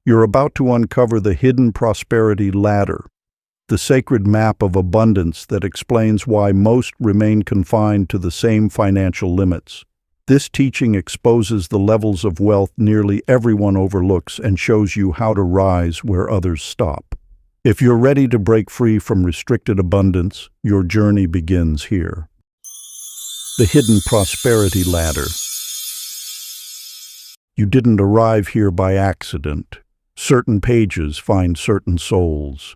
You're about to uncover the hidden prosperity ladder, the sacred map of abundance that explains why most remain confined to the same financial limits. This teaching exposes the levels of wealth nearly everyone overlooks and shows you how to rise where others stop. If you're ready to break free from restricted abundance, your journey begins here. The hidden prosperity ladder. You didn't arrive here by accident. Certain pages find certain souls.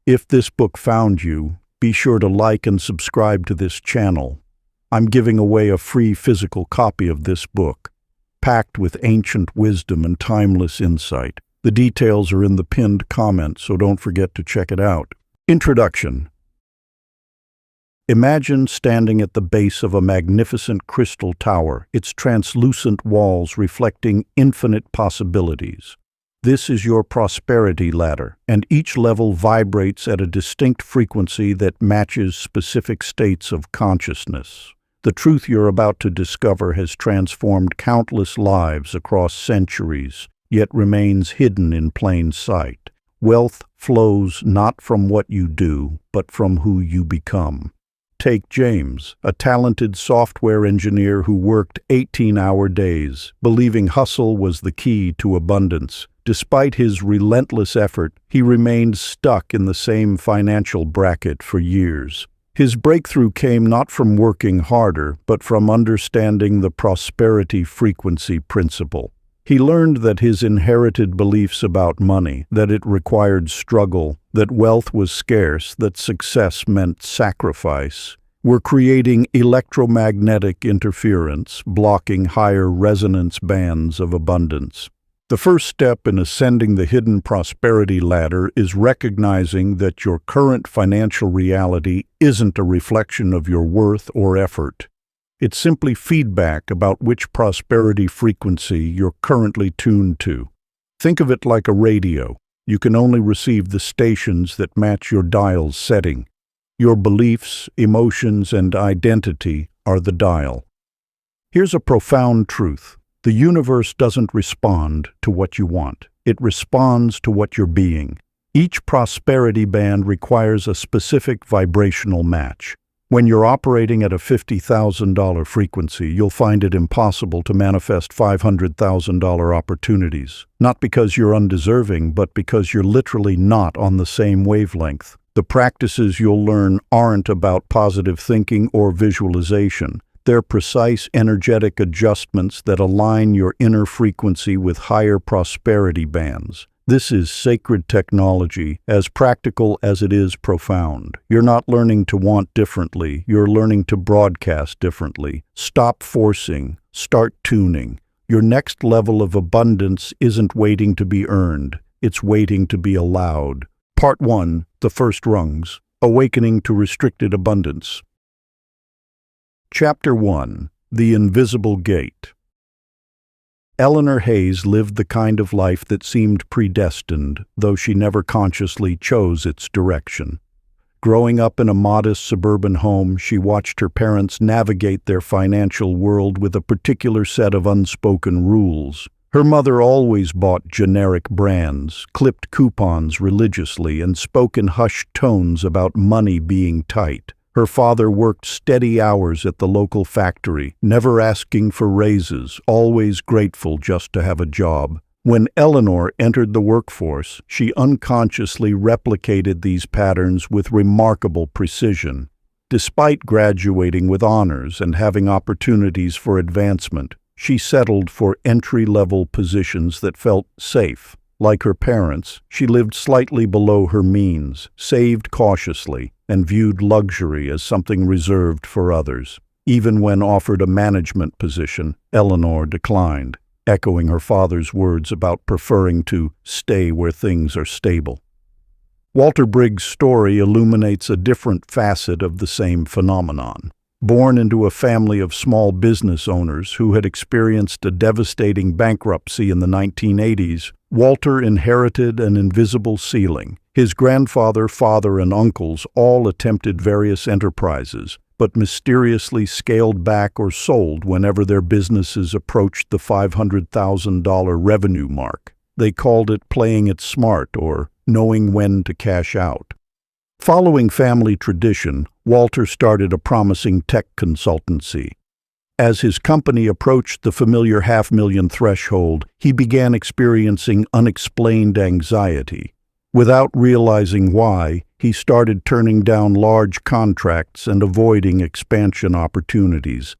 If this book found you, be sure to like and subscribe to this channel. I'm giving away a free physical copy of this book, packed with ancient wisdom and timeless insight. The details are in the pinned comment, so don't forget to check it out. Introduction. Imagine standing at the base of a magnificent crystal tower, its translucent walls reflecting infinite possibilities. This is your prosperity ladder, and each level vibrates at a distinct frequency that matches specific states of consciousness. The truth you're about to discover has transformed countless lives across centuries, yet remains hidden in plain sight. Wealth flows not from what you do, but from who you become. Take James, a talented software engineer who worked 18-hour days, believing hustle was the key to abundance. Despite his relentless effort, he remained stuck in the same financial bracket for years. His breakthrough came not from working harder, but from understanding the prosperity frequency principle. He learned that his inherited beliefs about money, that it required struggle, that wealth was scarce, that success meant sacrifice, were creating electromagnetic interference, blocking higher resonance bands of abundance. The first step in ascending the hidden prosperity ladder is recognizing that your current financial reality isn't a reflection of your worth or effort. It's simply feedback about which prosperity frequency you're currently tuned to. Think of it like a radio. You can only receive the stations that match your dial's setting. Your beliefs, emotions, and identity are the dial. Here's a profound truth. The universe doesn't respond to what you want. It responds to what you're being. Each prosperity band requires a specific vibrational match. When you're operating at a $50,000 frequency, you'll find it impossible to manifest $500,000 opportunities. Not because you're undeserving, but because you're literally not on the same wavelength. The practices you'll learn aren't about positive thinking or visualization. They're precise energetic adjustments that align your inner frequency with higher prosperity bands. This is sacred technology, as practical as it is profound. You're not learning to want differently, you're learning to broadcast differently. Stop forcing, start tuning. Your next level of abundance isn't waiting to be earned, it's waiting to be allowed. Part 1, The First Rungs, Awakening to Restricted Abundance. Chapter 1, The Invisible Gate. Eleanor Hayes lived the kind of life that seemed predestined, though she never consciously chose its direction. Growing up in a modest suburban home, she watched her parents navigate their financial world with a particular set of unspoken rules. Her mother always bought generic brands, clipped coupons religiously, and spoke in hushed tones about money being tight. Her father worked steady hours at the local factory, never asking for raises, always grateful just to have a job. When Eleanor entered the workforce, she unconsciously replicated these patterns with remarkable precision. Despite graduating with honors and having opportunities for advancement, she settled for entry-level positions that felt safe. Like her parents, she lived slightly below her means, saved cautiously, and viewed luxury as something reserved for others. Even when offered a management position, Eleanor declined, echoing her father's words about preferring to stay where things are stable. Walter Briggs' story illuminates a different facet of the same phenomenon. Born into a family of small business owners who had experienced a devastating bankruptcy in the 1980s, Walter inherited an invisible ceiling. His grandfather, father, and uncles all attempted various enterprises, but mysteriously scaled back or sold whenever their businesses approached the $500,000 revenue mark. They called it playing it smart or knowing when to cash out. Following family tradition, Walter started a promising tech consultancy. As his company approached the familiar $500,000 threshold, he began experiencing unexplained anxiety. Without realizing why, he started turning down large contracts and avoiding expansion opportunities.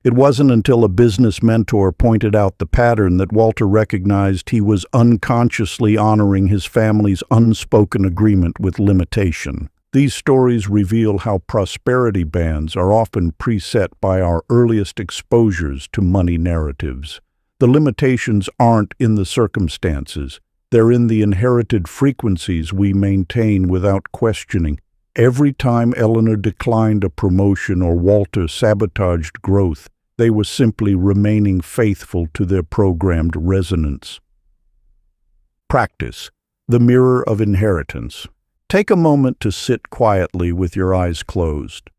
It wasn't until a business mentor pointed out the pattern that Walter recognized he was unconsciously honoring his family's unspoken agreement with limitation. These stories reveal how prosperity bands are often preset by our earliest exposures to money narratives. The limitations aren't in the circumstances. They're in the inherited frequencies we maintain without questioning. Every time Eleanor declined a promotion or Walter sabotaged growth, they were simply remaining faithful to their programmed resonance. Practice, the mirror of inheritance. Take a moment to sit quietly with your eyes closed.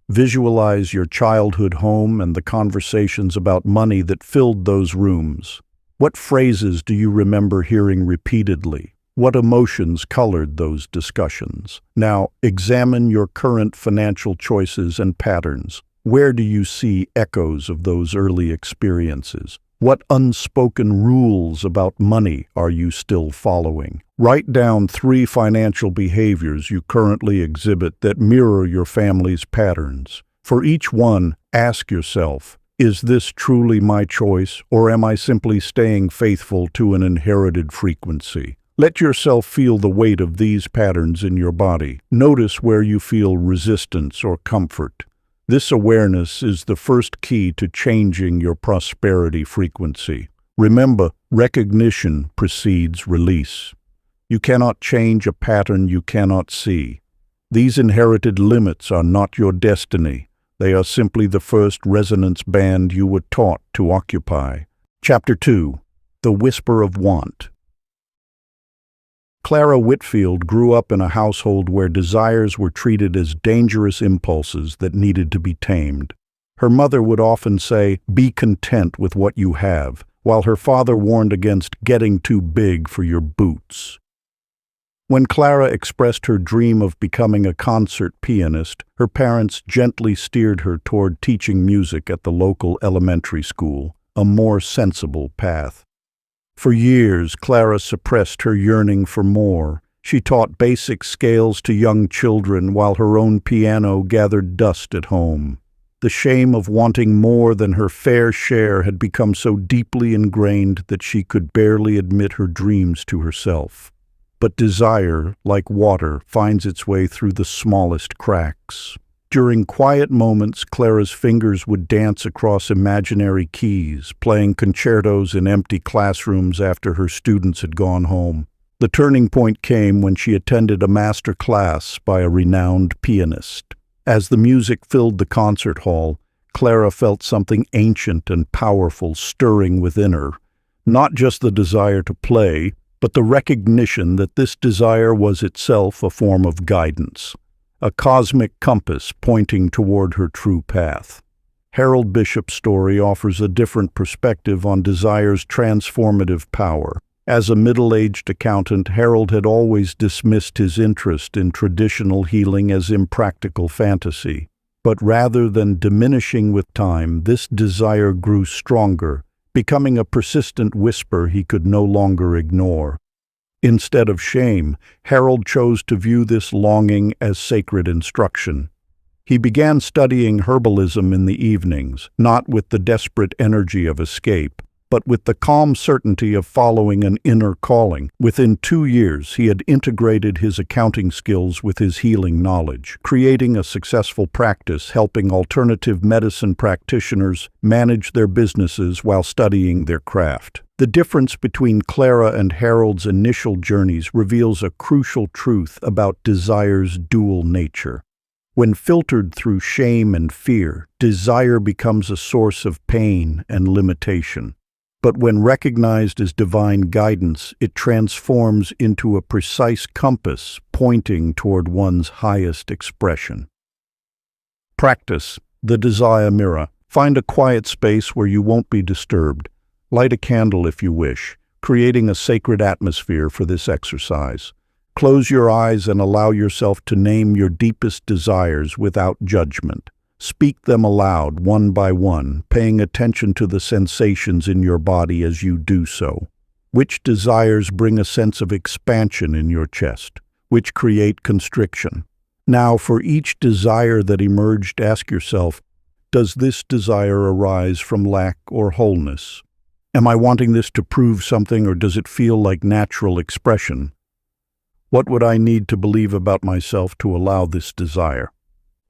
Visualize your childhood home and the conversations about money that filled those rooms. What phrases do you remember hearing repeatedly? What emotions colored those discussions? Now, examine your current financial choices and patterns. Where do you see echoes of those early experiences? What unspoken rules about money are you still following? Write down 3 financial behaviors you currently exhibit that mirror your family's patterns. For each one, ask yourself, is this truly my choice, or am I simply staying faithful to an inherited frequency? Let yourself feel the weight of these patterns in your body. Notice where you feel resistance or comfort. This awareness is the first key to changing your prosperity frequency. Remember, recognition precedes release. You cannot change a pattern you cannot see. These inherited limits are not your destiny. They are simply the first resonance band you were taught to occupy. Chapter 2. The Whisper of Want. Clara Whitfield grew up in a household where desires were treated as dangerous impulses that needed to be tamed. Her mother would often say, "Be content with what you have," while her father warned against getting too big for your boots. When Clara expressed her dream of becoming a concert pianist, her parents gently steered her toward teaching music at the local elementary school, a more sensible path. For years, Clara suppressed her yearning for more. She taught basic scales to young children while her own piano gathered dust at home. The shame of wanting more than her fair share had become so deeply ingrained that she could barely admit her dreams to herself. But desire, like water, finds its way through the smallest cracks. During quiet moments, Clara's fingers would dance across imaginary keys, playing concertos in empty classrooms after her students had gone home. The turning point came when she attended a master class by a renowned pianist. As the music filled the concert hall, Clara felt something ancient and powerful stirring within her. Not just the desire to play, but the recognition that this desire was itself a form of guidance. A cosmic compass pointing toward her true path. Harold Bishop's story offers a different perspective on desire's transformative power. As a middle-aged accountant, Harold had always dismissed his interest in traditional healing as impractical fantasy. But rather than diminishing with time, this desire grew stronger, becoming a persistent whisper he could no longer ignore. Instead of shame, Harold chose to view this longing as sacred instruction. He began studying herbalism in the evenings, not with the desperate energy of escape, but with the calm certainty of following an inner calling. Within 2 years, he had integrated his accounting skills with his healing knowledge, creating a successful practice helping alternative medicine practitioners manage their businesses while studying their craft. The difference between Clara and Harold's initial journeys reveals a crucial truth about desire's dual nature. When filtered through shame and fear, desire becomes a source of pain and limitation. But when recognized as divine guidance, it transforms into a precise compass pointing toward one's highest expression. Practice the desire mirror. Find a quiet space where you won't be disturbed. Light a candle if you wish. creating a sacred atmosphere for this exercise. Close your eyes and allow yourself to name your deepest desires without judgment. Speak them aloud, one by one, paying attention to the sensations in your body as you do so. Which desires bring a sense of expansion in your chest? Which create constriction? Now, for each desire that emerged, ask yourself, does this desire arise from lack or wholeness? Am I wanting this to prove something, or does it feel like natural expression? What would I need to believe about myself to allow this desire?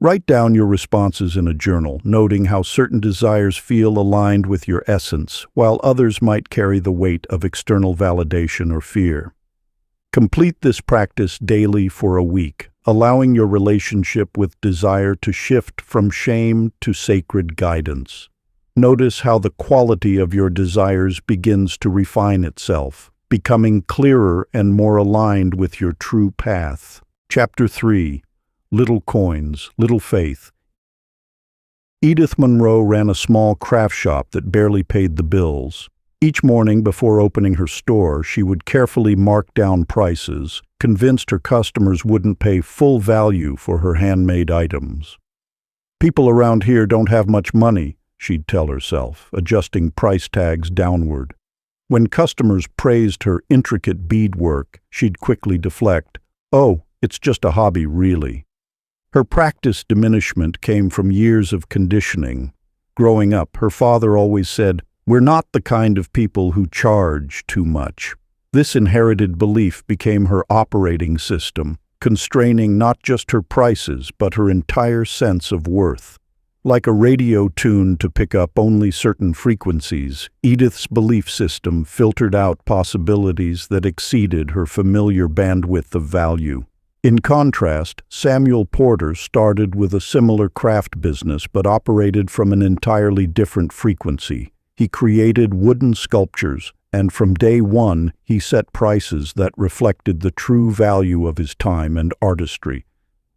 Write down your responses in a journal, noting how certain desires feel aligned with your essence, while others might carry the weight of external validation or fear. Complete this practice daily for a week, allowing your relationship with desire to shift from shame to sacred guidance. Notice how the quality of your desires begins to refine itself, becoming clearer and more aligned with your true path. Chapter 3. Little Coins, Little Faith. Edith Monroe ran a small craft shop that barely paid the bills. Each morning before opening her store, she would carefully mark down prices, convinced her customers wouldn't pay full value for her handmade items. "People around here don't have much money," she'd tell herself, adjusting price tags downward. When customers praised her intricate beadwork, she'd quickly deflect, "Oh, it's just a hobby, really." Her practice diminishment came from years of conditioning. Growing up, her father always said, "We're not the kind of people who charge too much." This inherited belief became her operating system, constraining not just her prices, but her entire sense of worth. Like a radio tuned to pick up only certain frequencies, Edith's belief system filtered out possibilities that exceeded her familiar bandwidth of value. In contrast, Samuel Porter started with a similar craft business but operated from an entirely different frequency. He created wooden sculptures, and from day one, he set prices that reflected the true value of his time and artistry.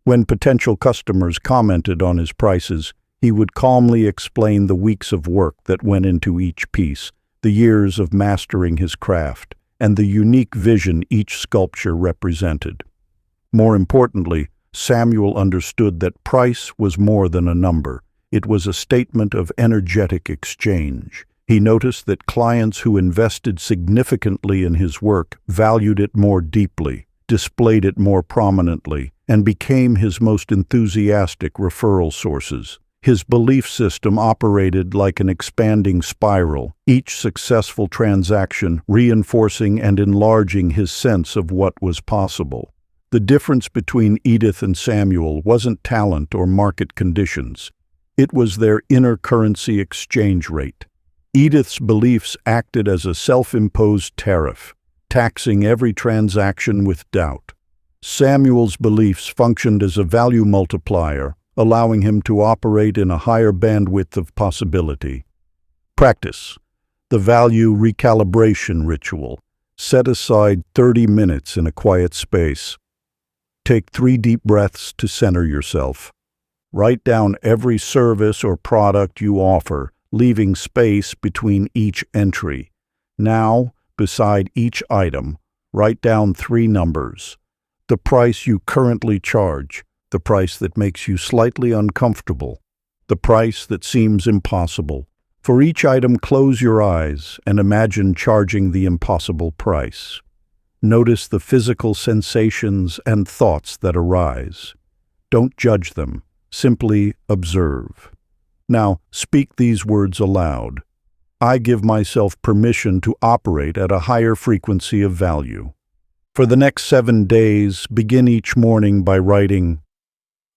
When potential customers commented on his prices, he would calmly explain the weeks of work that went into each piece, the years of mastering his craft, and the unique vision each sculpture represented. More importantly, Samuel understood that price was more than a number. It was a statement of energetic exchange. He noticed that clients who invested significantly in his work valued it more deeply, displayed it more prominently, and became his most enthusiastic referral sources. His belief system operated like an expanding spiral, each successful transaction reinforcing and enlarging his sense of what was possible. The difference between Edith and Samuel wasn't talent or market conditions. It was their inner currency exchange rate. Edith's beliefs acted as a self-imposed tariff, taxing every transaction with doubt. Samuel's beliefs functioned as a value multiplier, allowing him to operate in a higher bandwidth of possibility. Practice. The value recalibration ritual. Set aside 30 minutes in a quiet space. Take 3 deep breaths to center yourself. Write down every service or product you offer, leaving space between each entry. Now, beside each item, write down 3 numbers. The price you currently charge, the price that makes you slightly uncomfortable, the price that seems impossible. For each item, close your eyes and imagine charging the impossible price. Notice the physical sensations and thoughts that arise. Don't judge them, simply observe. Now, speak these words aloud. I give myself permission to operate at a higher frequency of value. For the next 7 days, begin each morning by writing,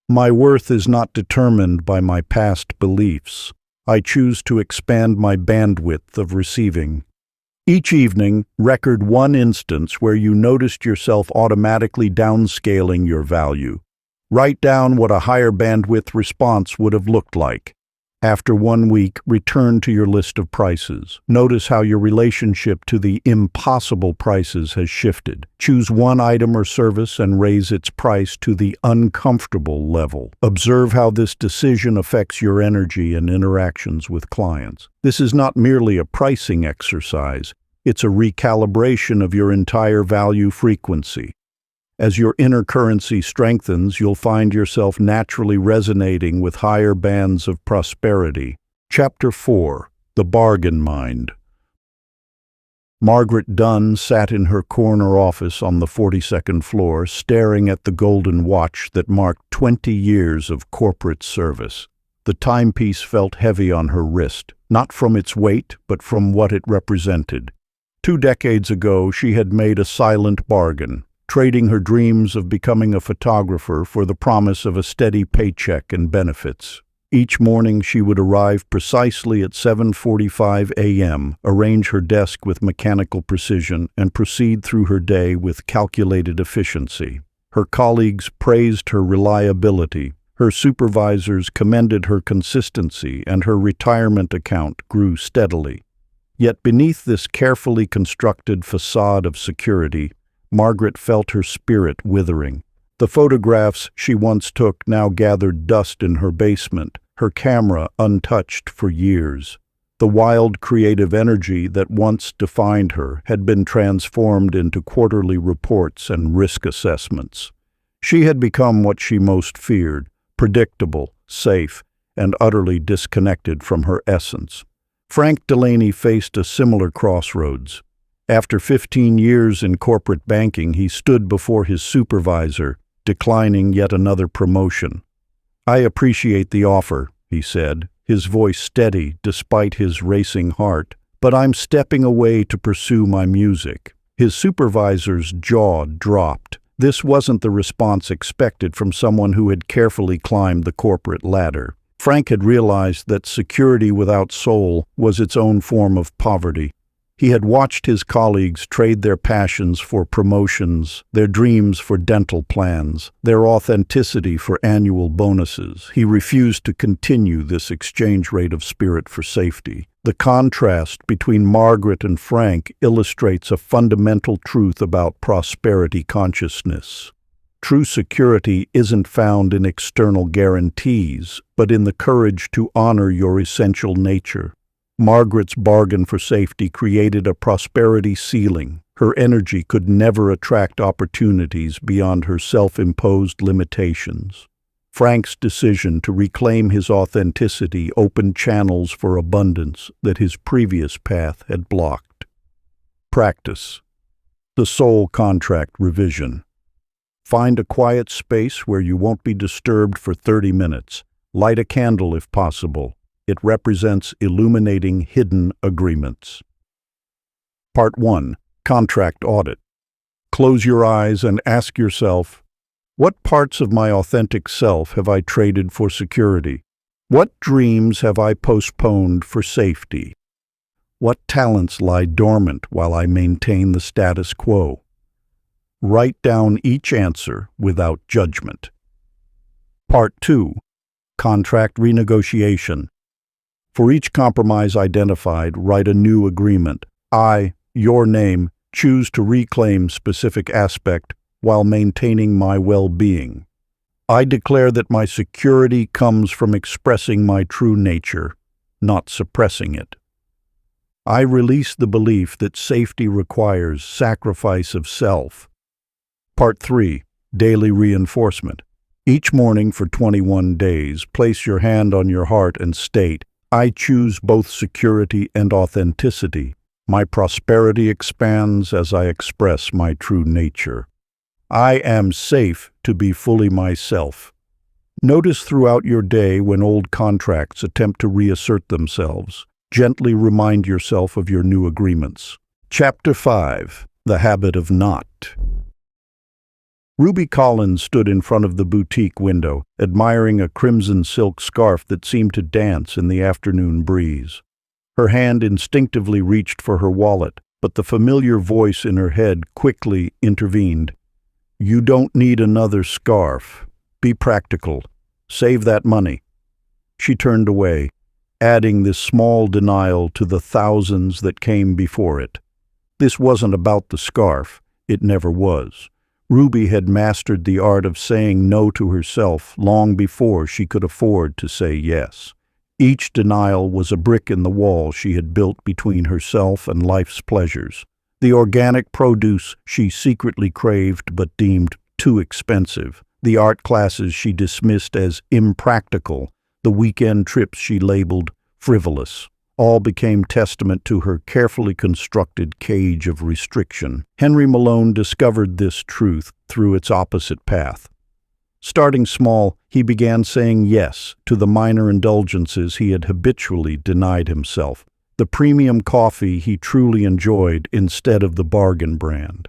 "My worth is not determined by my past beliefs. I choose to expand my bandwidth of receiving." Each evening, record one instance where you noticed yourself automatically downscaling your value. Write down what a higher bandwidth response would have looked like. After 1 week, return to your list of prices. Notice how your relationship to the impossible prices has shifted. Choose one item or service and raise its price to the uncomfortable level. Observe how this decision affects your energy and interactions with clients. This is not merely a pricing exercise. It's a recalibration of your entire value frequency. As your inner currency strengthens, you'll find yourself naturally resonating with higher bands of prosperity. Chapter 4. The Bargain Mind. Margaret Dunn sat in her corner office on the 42nd floor, staring at the golden watch that marked 20 years of corporate service. The timepiece felt heavy on her wrist, not from its weight, but from what it represented. 2 decades ago, she had made a silent bargain, trading her dreams of becoming a photographer for the promise of a steady paycheck and benefits. Each morning she would arrive precisely at 7:45 a.m., arrange her desk with mechanical precision, and proceed through her day with calculated efficiency. Her colleagues praised her reliability, her supervisors commended her consistency, and her retirement account grew steadily. Yet beneath this carefully constructed facade of security, Margaret felt her spirit withering. The photographs she once took now gathered dust in her basement, her camera untouched for years. The wild creative energy that once defined her had been transformed into quarterly reports and risk assessments. She had become what she most feared: predictable, safe, and utterly disconnected from her essence. Frank Delaney faced a similar crossroads. After 15 years in corporate banking, he stood before his supervisor, declining yet another promotion. "I appreciate the offer," he said, his voice steady despite his racing heart, "but I'm stepping away to pursue my music." His supervisor's jaw dropped. This wasn't the response expected from someone who had carefully climbed the corporate ladder. Frank had realized that security without soul was its own form of poverty. He had watched his colleagues trade their passions for promotions, their dreams for dental plans, their authenticity for annual bonuses. He refused to continue this exchange rate of spirit for safety. The contrast between Margaret and Frank illustrates a fundamental truth about prosperity consciousness. True security isn't found in external guarantees, but in the courage to honor your essential nature. Margaret's bargain for safety created a prosperity ceiling. Her energy could never attract opportunities beyond her self-imposed limitations. Frank's decision to reclaim his authenticity opened channels for abundance that his previous path had blocked. Practice. The Soul Contract Revision. Find a quiet space where you won't be disturbed for 30 minutes. Light a candle if possible. It represents illuminating hidden agreements. Part 1. Contract Audit. Close your eyes and ask yourself, what parts of my authentic self have I traded for security? What dreams have I postponed for safety? What talents lie dormant while I maintain the status quo? Write down each answer without judgment. Part 2. Contract Renegotiation. For each compromise identified, write a new agreement. I, your name, choose to reclaim specific aspect while maintaining my well-being. I declare that my security comes from expressing my true nature, not suppressing it. I release the belief that safety requires sacrifice of self. Part 3. Daily Reinforcement. Each morning for 21 days, place your hand on your heart and state, I choose both security and authenticity. My prosperity expands as I express my true nature. I am safe to be fully myself. Notice throughout your day when old contracts attempt to reassert themselves. Gently remind yourself of your new agreements. Chapter 5. The Habit of Not. Ruby Collins stood in front of the boutique window, admiring a crimson silk scarf that seemed to dance in the afternoon breeze. Her hand instinctively reached for her wallet, but the familiar voice in her head quickly intervened. You don't need another scarf. Be practical. Save that money. She turned away, adding this small denial to the thousands that came before it. This wasn't about the scarf. It never was. Ruby had mastered the art of saying no to herself long before she could afford to say yes. Each denial was a brick in the wall she had built between herself and life's pleasures. The organic produce she secretly craved but deemed too expensive, the art classes she dismissed as impractical, the weekend trips she labeled frivolous, all became testament to her carefully constructed cage of restriction. Henry Malone discovered this truth through its opposite path. Starting small, he began saying yes to the minor indulgences he had habitually denied himself, the premium coffee he truly enjoyed instead of the bargain brand,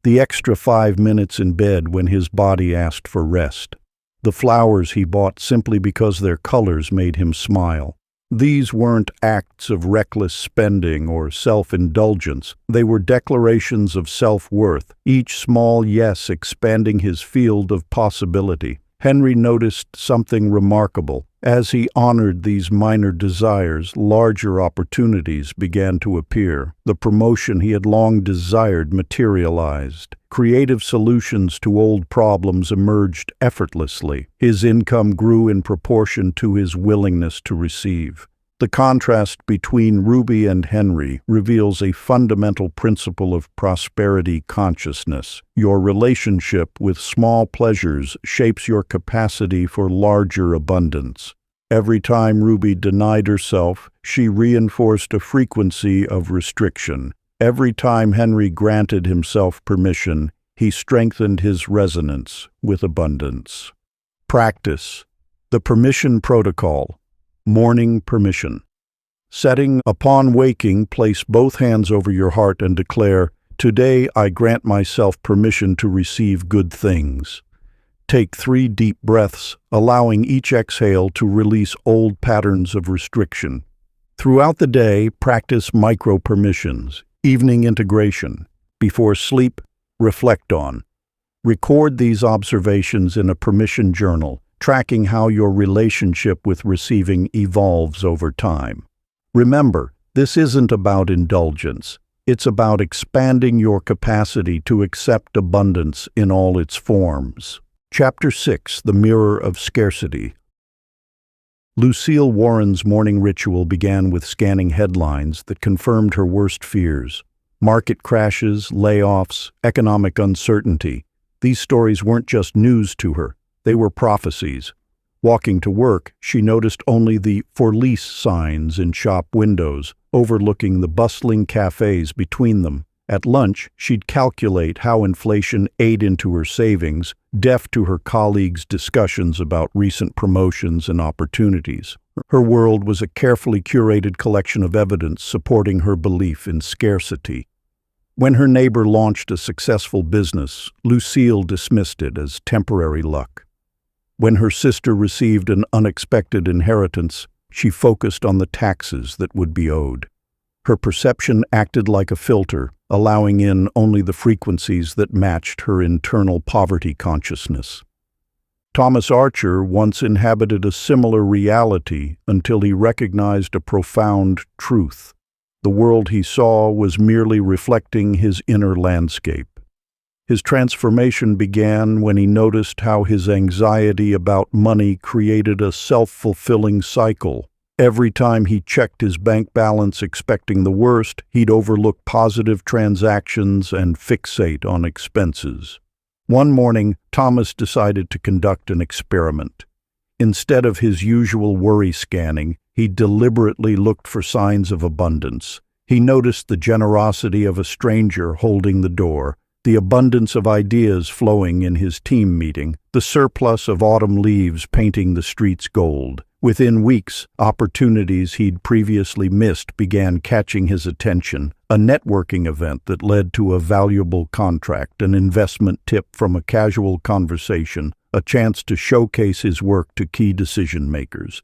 the extra 5 minutes in bed when his body asked for rest, the flowers he bought simply because their colors made him smile. These weren't acts of reckless spending or self-indulgence. They were declarations of self-worth, each small yes expanding his field of possibility. Henry noticed something remarkable. As he honored these minor desires, larger opportunities began to appear. The promotion he had long desired materialized. Creative solutions to old problems emerged effortlessly. His income grew in proportion to his willingness to receive. The contrast between Ruby and Henry reveals a fundamental principle of prosperity consciousness. Your relationship with small pleasures shapes your capacity for larger abundance. Every time Ruby denied herself, she reinforced a frequency of restriction. Every time Henry granted himself permission, he strengthened his resonance with abundance. Practice. The permission protocol. Morning permission. Setting upon waking, place both hands over your heart and declare, "Today I grant myself permission to receive good things." Take 3 deep breaths, allowing each exhale to release old patterns of restriction. Throughout the day, practice micro-permissions, evening integration. Before sleep, reflect on. Record these observations in a permission journal, tracking how your relationship with receiving evolves over time. Remember, this isn't about indulgence. It's about expanding your capacity to accept abundance in all its forms. Chapter 6: The Mirror of Scarcity. Lucille Warren's morning ritual began with scanning headlines that confirmed her worst fears. Market crashes, layoffs, economic uncertainty. These stories weren't just news to her. They were prophecies. Walking to work, she noticed only the "for lease" signs in shop windows, overlooking the bustling cafes between them. At lunch, she'd calculate how inflation ate into her savings, deaf to her colleagues' discussions about recent promotions and opportunities. Her world was a carefully curated collection of evidence supporting her belief in scarcity. When her neighbor launched a successful business, Lucille dismissed it as temporary luck. When her sister received an unexpected inheritance, she focused on the taxes that would be owed. Her perception acted like a filter, allowing in only the frequencies that matched her internal poverty consciousness. Thomas Archer once inhabited a similar reality until he recognized a profound truth. The world he saw was merely reflecting his inner landscape. His transformation began when he noticed how his anxiety about money created a self-fulfilling cycle. Every time he checked his bank balance expecting the worst, he'd overlook positive transactions and fixate on expenses. One morning, Thomas decided to conduct an experiment. Instead of his usual worry scanning, he deliberately looked for signs of abundance. He noticed the generosity of a stranger holding the door, the abundance of ideas flowing in his team meeting, the surplus of autumn leaves painting the streets gold. Within weeks, opportunities he'd previously missed began catching his attention. A networking event that led to a valuable contract, an investment tip from a casual conversation, a chance to showcase his work to key decision-makers.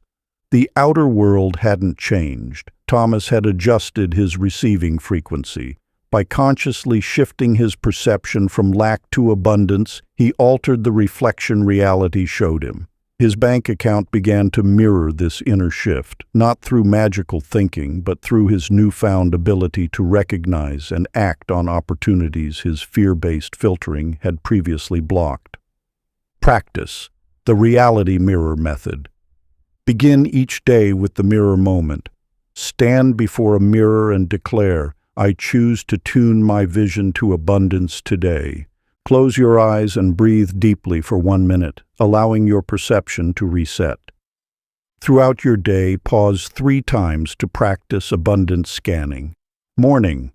The outer world hadn't changed. Thomas had adjusted his receiving frequency. By consciously shifting his perception from lack to abundance, he altered the reflection reality showed him. His bank account began to mirror this inner shift, not through magical thinking, but through his newfound ability to recognize and act on opportunities his fear-based filtering had previously blocked. Practice. The reality mirror method. Begin each day with the mirror moment. Stand before a mirror and declare, "I choose to tune my vision to abundance today." Close your eyes and breathe deeply for 1 minute, allowing your perception to reset. Throughout your day, pause 3 times to practice abundance scanning. Morning.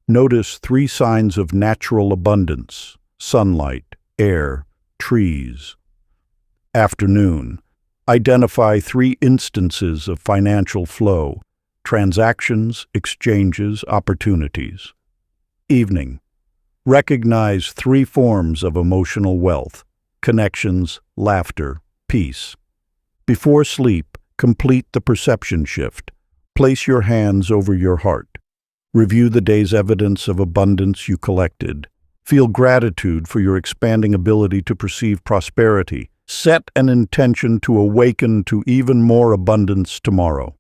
Notice 3 signs of natural abundance: sunlight, air, trees. Afternoon. Identify 3 instances of financial flow: transactions, exchanges, opportunities. Evening. Recognize 3 forms of emotional wealth: connections, laughter, peace. Before sleep, complete the perception shift. Place your hands over your heart. Review the day's evidence of abundance you collected. Feel gratitude for your expanding ability to perceive prosperity. Set an intention to awaken to even more abundance tomorrow.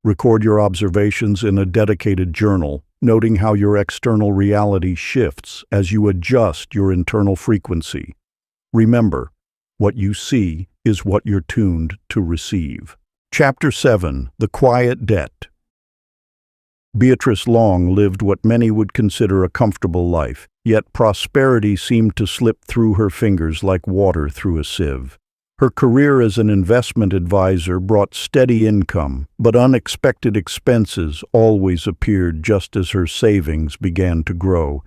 Record your observations in a dedicated journal, noting how your external reality shifts as you adjust your internal frequency. Remember, what you see is what you're tuned to receive. Chapter 7. The Quiet Debt. Beatrice Long lived what many would consider a comfortable life, yet prosperity seemed to slip through her fingers like water through a sieve. Her career as an investment advisor brought steady income, but unexpected expenses always appeared just as her savings began to grow.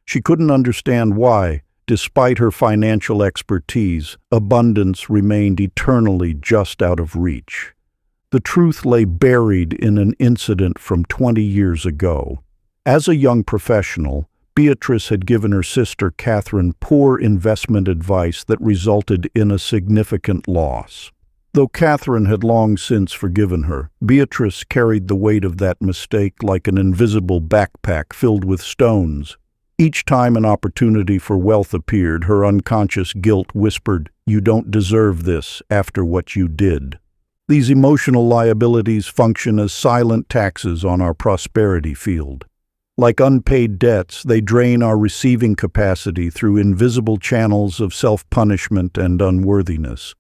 She couldn't understand why, despite her financial expertise, abundance remained eternally just out of reach. The truth lay buried in an incident from 20 years ago. As a young professional, Beatrice had given her sister Catherine poor investment advice that resulted in a significant loss. Though Catherine had long since forgiven her, Beatrice carried the weight of that mistake like an invisible backpack filled with stones. Each time an opportunity for wealth appeared, her unconscious guilt whispered, "You don't deserve this after what you did." These emotional liabilities function as silent taxes on our prosperity field. Like unpaid debts, they drain our receiving capacity through invisible channels of self-punishment and unworthiness.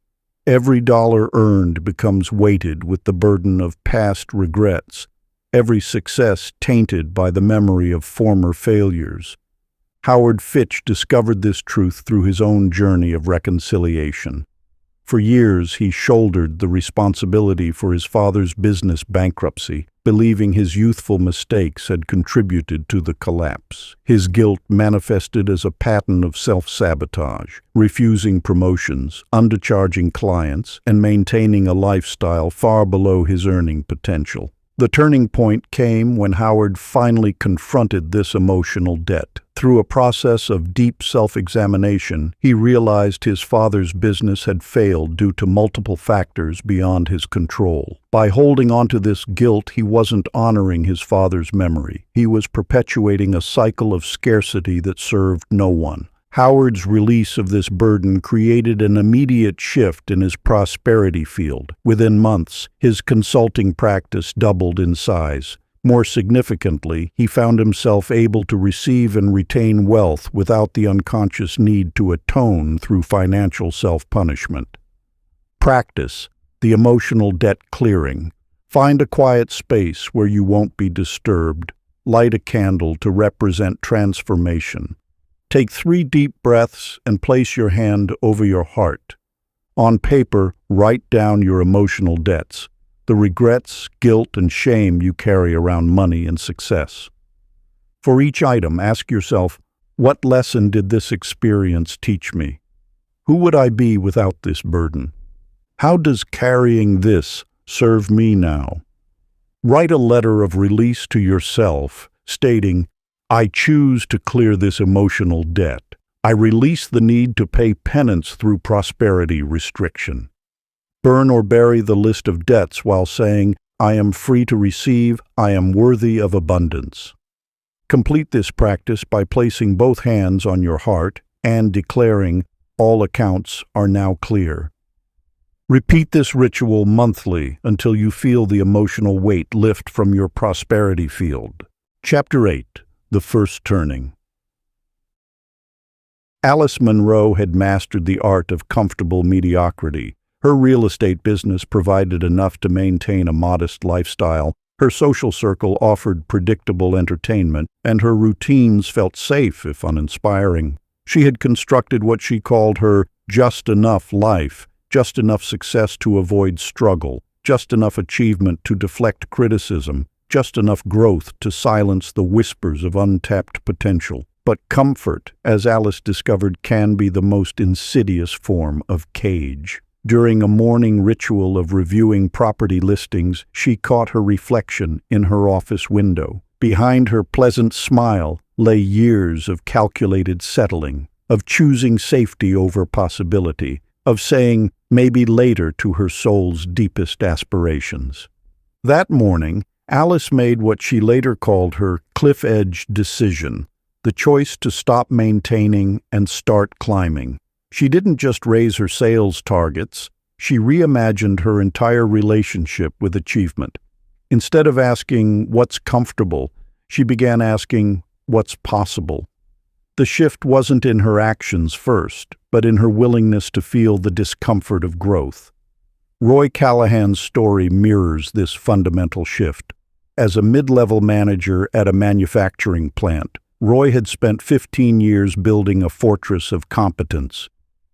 Every dollar earned becomes weighted with the burden of past regrets, every success tainted by the memory of former failures. Howard Fitch discovered this truth through his own journey of reconciliation. For years, he shouldered the responsibility for his father's business bankruptcy, believing his youthful mistakes had contributed to the collapse. His guilt manifested as a pattern of self-sabotage, refusing promotions, undercharging clients, and maintaining a lifestyle far below his earning potential. The turning point came when Howard finally confronted this emotional debt. Through a process of deep self-examination, he realized his father's business had failed due to multiple factors beyond his control. By holding onto this guilt, he wasn't honoring his father's memory. He was perpetuating a cycle of scarcity that served no one. Howard's release of this burden created an immediate shift in his prosperity field. Within months, his consulting practice doubled in size. More significantly, he found himself able to receive and retain wealth without the unconscious need to atone through financial self-punishment. Practice the emotional debt clearing. Find a quiet space where you won't be disturbed. Light a candle to represent transformation. Take 3 deep breaths and place your hand over your heart. On paper, write down your emotional debts, the regrets, guilt, and shame you carry around money and success. For each item, ask yourself, what lesson did this experience teach me? Who would I be without this burden? How does carrying this serve me now? Write a letter of release to yourself, stating, "I choose to clear this emotional debt. I release the need to pay penance through prosperity restriction." Burn or bury the list of debts while saying, "I am free to receive, I am worthy of abundance." Complete this practice by placing both hands on your heart and declaring, "All accounts are now clear." Repeat this ritual monthly until you feel the emotional weight lift from your prosperity field. Chapter 8. The First Turning. Alice Munro had mastered the art of comfortable mediocrity, Her real estate business provided enough to maintain a modest lifestyle. Her social circle offered predictable entertainment, and her routines felt safe if uninspiring. She had constructed what she called her just enough life, just enough success to avoid struggle, just enough achievement to deflect criticism, just enough growth to silence the whispers of untapped potential. But comfort, as Alice discovered, can be the most insidious form of cage. During a morning ritual of reviewing property listings, she caught her reflection in her office window. Behind her pleasant smile lay years of calculated settling, of choosing safety over possibility, of saying maybe later to her soul's deepest aspirations. That morning, Alice made what she later called her cliff-edge decision, the choice to stop maintaining and start climbing. She didn't just raise her sales targets, she reimagined her entire relationship with achievement. Instead of asking what's comfortable, she began asking what's possible. The shift wasn't in her actions first, but in her willingness to feel the discomfort of growth. Roy Callahan's story mirrors this fundamental shift. As a mid-level manager at a manufacturing plant, Roy had spent 15 years building a fortress of competence.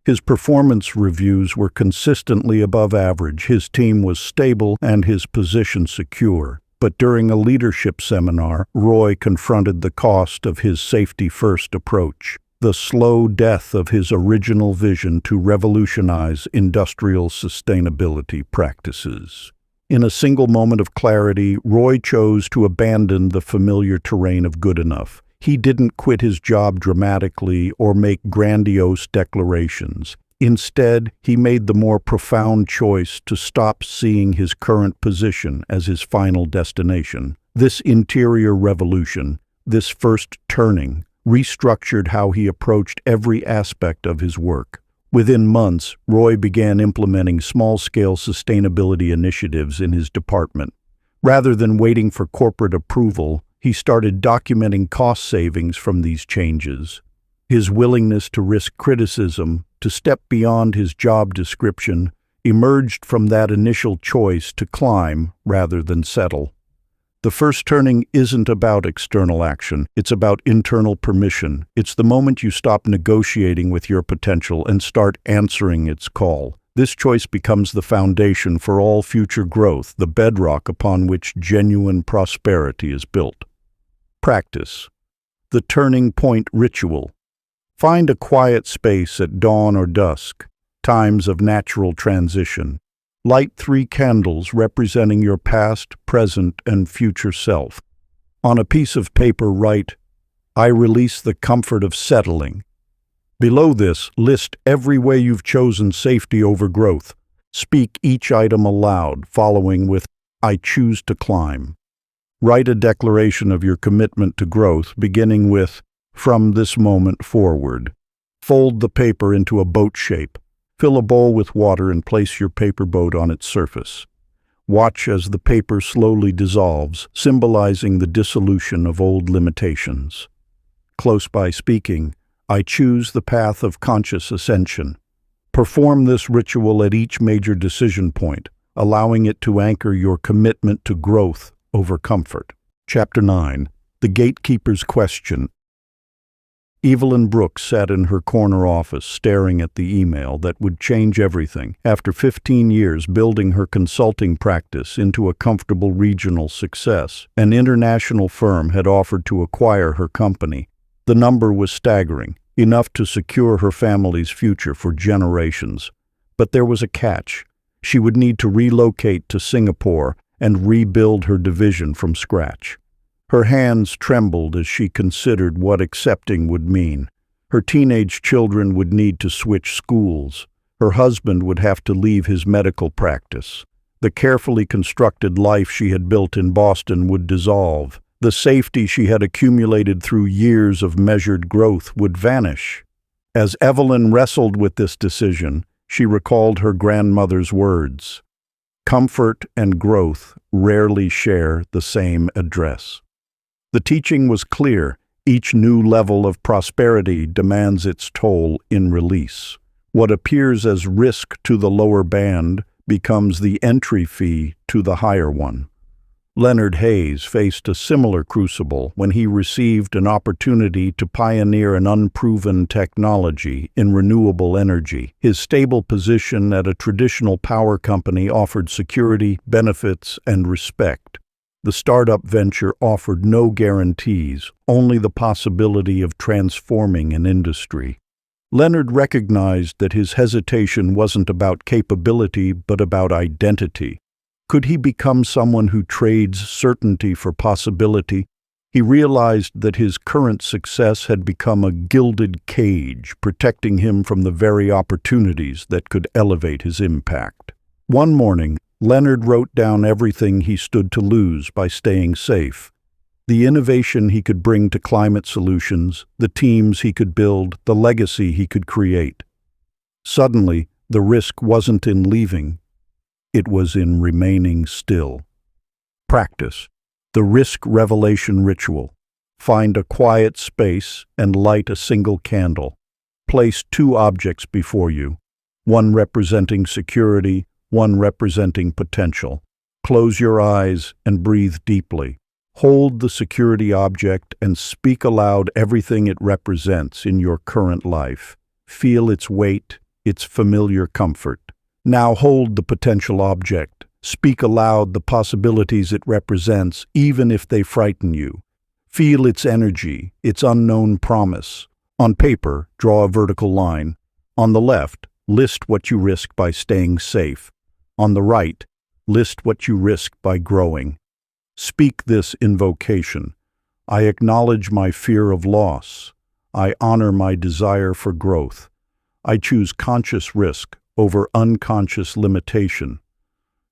His performance reviews were consistently above average, his team was stable, and his position secure. But during a leadership seminar, Roy confronted the cost of his safety-first approach, the slow death of his original vision to revolutionize industrial sustainability practices. In a single moment of clarity, Roy chose to abandon the familiar terrain of good enough. He didn't quit his job dramatically or make grandiose declarations. Instead, he made the more profound choice to stop seeing his current position as his final destination. This interior revolution, this first turning, restructured how he approached every aspect of his work. Within months, Roy began implementing small-scale sustainability initiatives in his department. Rather than waiting for corporate approval, he started documenting cost savings from these changes. His willingness to risk criticism, to step beyond his job description, emerged from that initial choice to climb rather than settle. The first turning isn't about external action, it's about internal permission. It's the moment you stop negotiating with your potential and start answering its call. This choice becomes the foundation for all future growth, the bedrock upon which genuine prosperity is built. Practice. The turning point ritual. Find a quiet space at dawn or dusk, times of natural transition. Light 3 candles representing your past, present, and future self. On a piece of paper write, "I release the comfort of settling." Below this, list every way you've chosen safety over growth. Speak each item aloud, following with, "I choose to climb." Write a declaration of your commitment to growth, beginning with, "From this moment forward." Fold the paper into a boat shape. Fill a bowl with water and place your paper boat on its surface. Watch as the paper slowly dissolves, symbolizing the dissolution of old limitations. Close by speaking, "I choose the path of conscious ascension." Perform this ritual at each major decision point, allowing it to anchor your commitment to growth over comfort. Chapter 9. The Gatekeeper's Question. Evelyn Brooks sat in her corner office staring at the email that would change everything. After 15 years building her consulting practice into a comfortable regional success, an international firm had offered to acquire her company. The number was staggering, enough to secure her family's future for generations. But there was a catch. She would need to relocate to Singapore and rebuild her division from scratch. Her hands trembled as she considered what accepting would mean. Her teenage children would need to switch schools. Her husband would have to leave his medical practice. The carefully constructed life she had built in Boston would dissolve. The safety she had accumulated through years of measured growth would vanish. As Evelyn wrestled with this decision, she recalled her grandmother's words, "Comfort and growth rarely share the same address." The teaching was clear. Each new level of prosperity demands its toll in release. What appears as risk to the lower band becomes the entry fee to the higher one. Leonard Hayes faced a similar crucible when he received an opportunity to pioneer an unproven technology in renewable energy. His stable position at a traditional power company offered security, benefits, and respect. The startup venture offered no guarantees, only the possibility of transforming an industry. Leonard recognized that his hesitation wasn't about capability, but about identity. Could he become someone who trades certainty for possibility? He realized that his current success had become a gilded cage, protecting him from the very opportunities that could elevate his impact. One morning, Leonard wrote down everything he stood to lose by staying safe. The innovation he could bring to climate solutions, the teams he could build, the legacy he could create. Suddenly, the risk wasn't in leaving. It was in remaining still. Practice. The risk revelation ritual. Find a quiet space and light a single candle. Place 2 objects before you, one representing security, one representing potential. Close your eyes and breathe deeply. Hold the security object and speak aloud everything it represents in your current life. Feel its weight, its familiar comfort. Now hold the potential object. Speak aloud the possibilities it represents, even if they frighten you. Feel its energy, its unknown promise. On paper, draw a vertical line. On the left, list what you risk by staying safe. On the right, list what you risk by growing. Speak this invocation. I acknowledge my fear of loss. I honor my desire for growth. I choose conscious risk over unconscious limitation.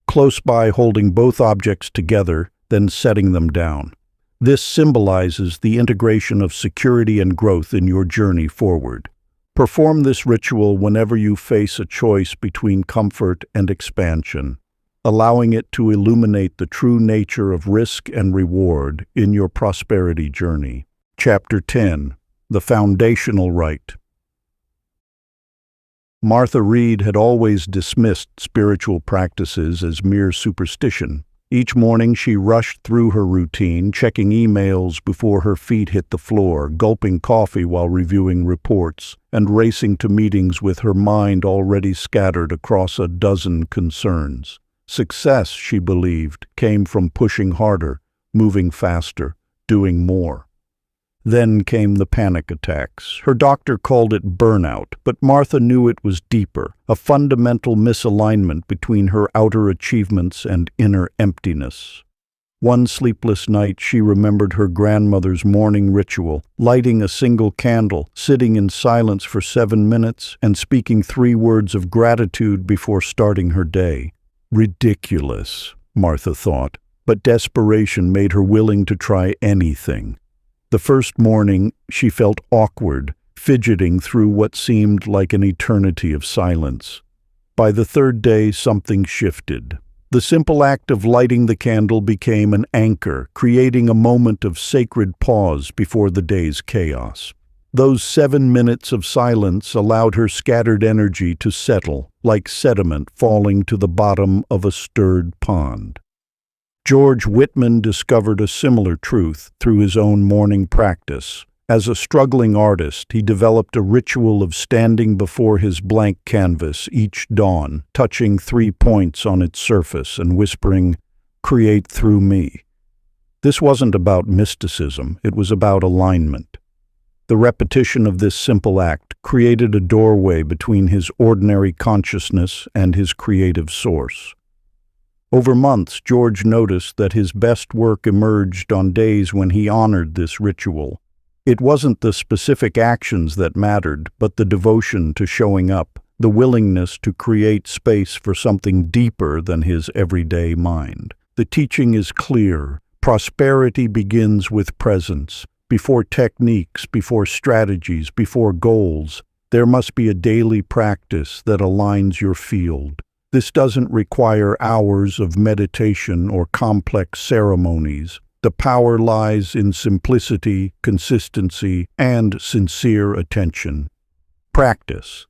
Close by, holding both objects together, then setting them down. This symbolizes the integration of security and growth in your journey forward. Perform this ritual whenever you face a choice between comfort and expansion, allowing it to illuminate the true nature of risk and reward in your prosperity journey. Chapter 10. The Foundational Right. Martha Reed had always dismissed spiritual practices as mere superstition. Each morning she rushed through her routine, checking emails before her feet hit the floor, gulping coffee while reviewing reports, and racing to meetings with her mind already scattered across a dozen concerns. Success, she believed, came from pushing harder, moving faster, doing more. Then came the panic attacks. Her doctor called it burnout, but Martha knew it was deeper, a fundamental misalignment between her outer achievements and inner emptiness. One sleepless night, she remembered her grandmother's morning ritual, lighting a single candle, sitting in silence for 7 minutes, and speaking 3 words of gratitude before starting her day. Ridiculous, Martha thought, but desperation made her willing to try anything. The first morning, she felt awkward, fidgeting through what seemed like an eternity of silence. By the 3rd day, something shifted. The simple act of lighting the candle became an anchor, creating a moment of sacred pause before the day's chaos. Those 7 minutes of silence allowed her scattered energy to settle, like sediment falling to the bottom of a stirred pond. George Whitman discovered a similar truth through his own morning practice. As a struggling artist, he developed a ritual of standing before his blank canvas each dawn, touching 3 points on its surface and whispering, "Create through me." This wasn't about mysticism, it was about alignment. The repetition of this simple act created a doorway between his ordinary consciousness and his creative source. Over months, George noticed that his best work emerged on days when he honored this ritual. It wasn't the specific actions that mattered, but the devotion to showing up, the willingness to create space for something deeper than his everyday mind. The teaching is clear. Prosperity begins with presence. Before techniques, before strategies, before goals, there must be a daily practice that aligns your field. This doesn't require hours of meditation or complex ceremonies. The power lies in simplicity, consistency, and sincere attention. Practice.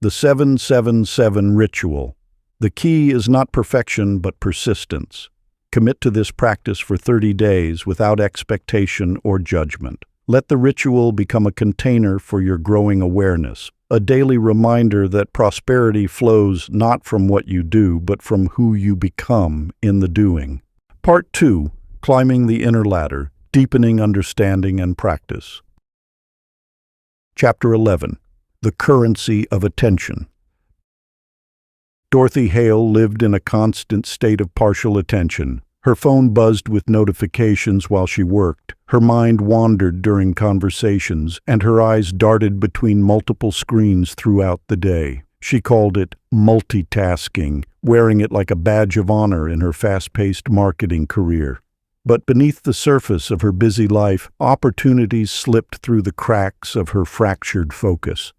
The 777 ritual. The key is not perfection but persistence. Commit to this practice for 30 days without expectation or judgment. Let the ritual become a container for your growing awareness, a daily reminder that prosperity flows not from what you do, but from who you become in the doing. Part 2. Climbing the Inner Ladder, Deepening Understanding and Practice. Chapter 11. The Currency of Attention. Dorothy Hale lived in a constant state of partial attention. Her phone buzzed with notifications while she worked. Her mind wandered during conversations, and her eyes darted between multiple screens throughout the day. She called it multitasking, wearing it like a badge of honor in her fast-paced marketing career. But beneath the surface of her busy life, opportunities slipped through the cracks of her fractured focus.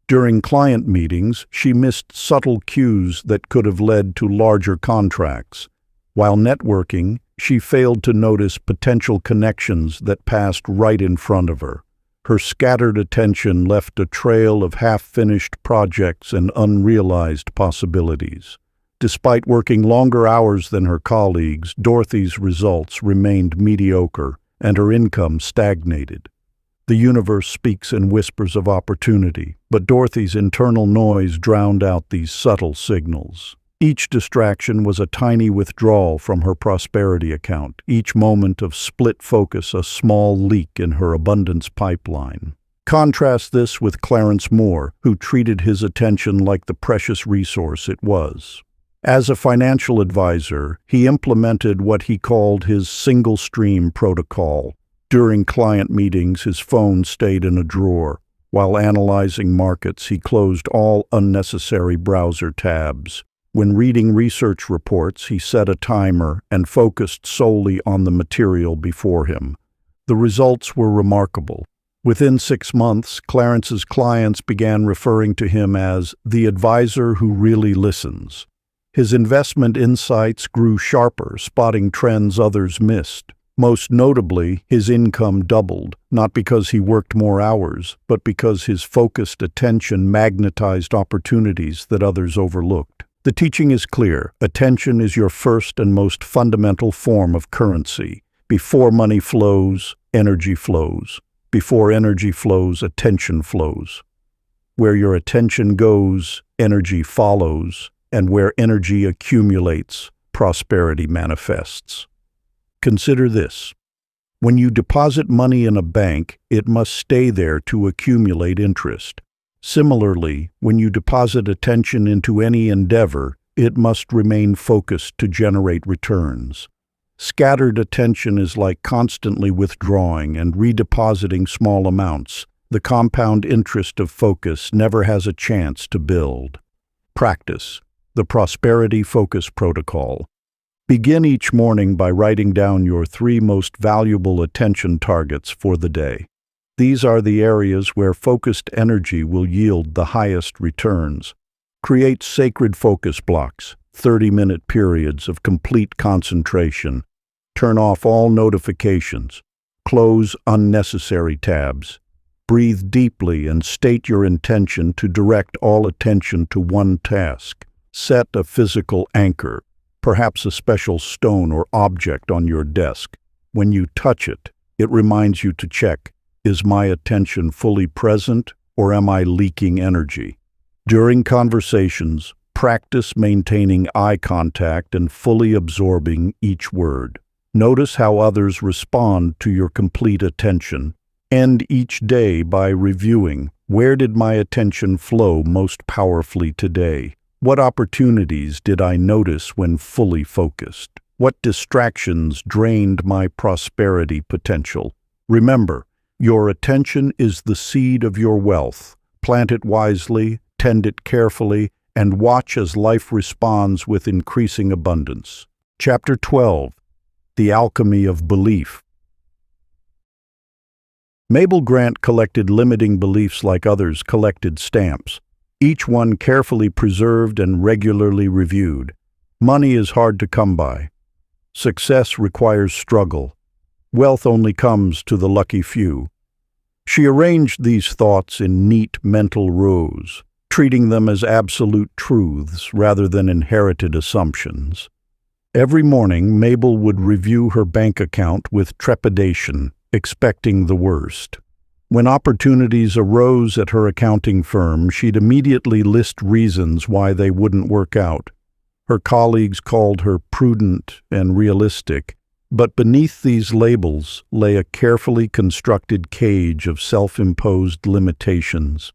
During client meetings, she missed subtle cues that could have led to larger contracts. While networking, she failed to notice potential connections that passed right in front of her. Her scattered attention left a trail of half-finished projects and unrealized possibilities. Despite working longer hours than her colleagues, Dorothy's results remained mediocre, and her income stagnated. The universe speaks in whispers of opportunity, but Dorothy's internal noise drowned out these subtle signals. Each distraction was a tiny withdrawal from her prosperity account, each moment of split focus a small leak in her abundance pipeline. Contrast this with Clarence Moore, who treated his attention like the precious resource it was. As a financial advisor, he implemented what he called his single-stream protocol. During client meetings, his phone stayed in a drawer. While analyzing markets, he closed all unnecessary browser tabs. When reading research reports, he set a timer and focused solely on the material before him. The results were remarkable. Within 6 months, Clarence's clients began referring to him as the advisor who really listens. His investment insights grew sharper, spotting trends others missed. Most notably, his income doubled, not because he worked more hours, but because his focused attention magnetized opportunities that others overlooked. The teaching is clear. Attention is your first and most fundamental form of currency. Before money flows, energy flows. Before energy flows, attention flows. Where your attention goes, energy follows, and where energy accumulates, prosperity manifests. Consider this. When you deposit money in a bank, it must stay there to accumulate interest. Similarly, when you deposit attention into any endeavor, it must remain focused to generate returns. Scattered attention is like constantly withdrawing and redepositing small amounts. The compound interest of focus never has a chance to build. Practice. The Prosperity Focus Protocol. Begin each morning by writing down your 3 most valuable attention targets for the day. These are the areas where focused energy will yield the highest returns. Create sacred focus blocks, 30-minute periods of complete concentration. Turn off all notifications. Close unnecessary tabs. Breathe deeply and state your intention to direct all attention to one task. Set a physical anchor, perhaps a special stone or object on your desk. When you touch it, it reminds you to check, is my attention fully present or am I leaking energy? During conversations, practice maintaining eye contact and fully absorbing each word. Notice how others respond to your complete attention. End each day by reviewing, where did my attention flow most powerfully today? What opportunities did I notice when fully focused? What distractions drained my prosperity potential? Remember, your attention is the seed of your wealth. Plant it wisely, tend it carefully, and watch as life responds with increasing abundance. Chapter 12. The Alchemy of Belief. Mabel Grant collected limiting beliefs like others collected stamps, each one carefully preserved and regularly reviewed. Money is hard to come by. Success requires struggle. Wealth only comes to the lucky few. She arranged these thoughts in neat mental rows. treating them as absolute truths rather than inherited assumptions. Every morning, Mabel would review her bank account with trepidation, expecting the worst. When opportunities arose at her accounting firm, she'd immediately list reasons why they wouldn't work out. Her colleagues called her prudent and realistic, but beneath these labels lay a carefully constructed cage of self-imposed limitations.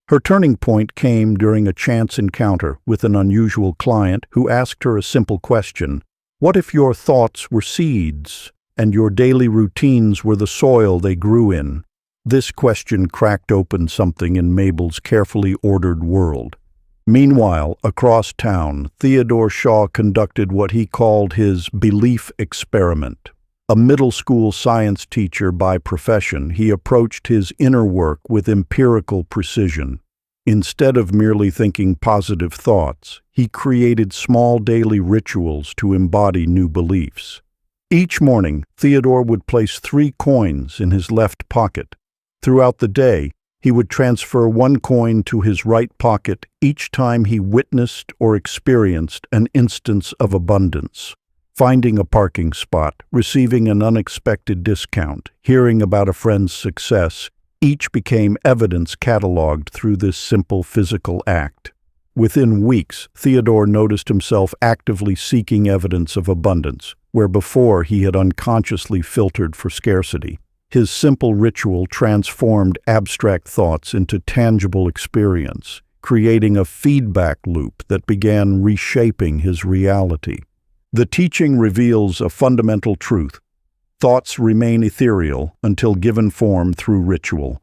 Her turning point came during a chance encounter with an unusual client who asked her a simple question: "What if your thoughts were seeds and your daily routines were the soil they grew in?" This question cracked open something in Mabel's carefully ordered world. Meanwhile, across town, Theodore Shaw conducted what he called his belief experiment. A middle school science teacher by profession, he approached his inner work with empirical precision. Instead of merely thinking positive thoughts, he created small daily rituals to embody new beliefs. Each morning, Theodore would place 3 coins in his left pocket. Throughout the day, he would transfer 1 coin to his right pocket each time he witnessed or experienced an instance of abundance. Finding a parking spot, receiving an unexpected discount, hearing about a friend's success, each became evidence cataloged through this simple physical act. Within weeks, Theodore noticed himself actively seeking evidence of abundance, where before he had unconsciously filtered for scarcity. His simple ritual transformed abstract thoughts into tangible experience, creating a feedback loop that began reshaping his reality. The teaching reveals a fundamental truth: thoughts remain ethereal until given form through ritual.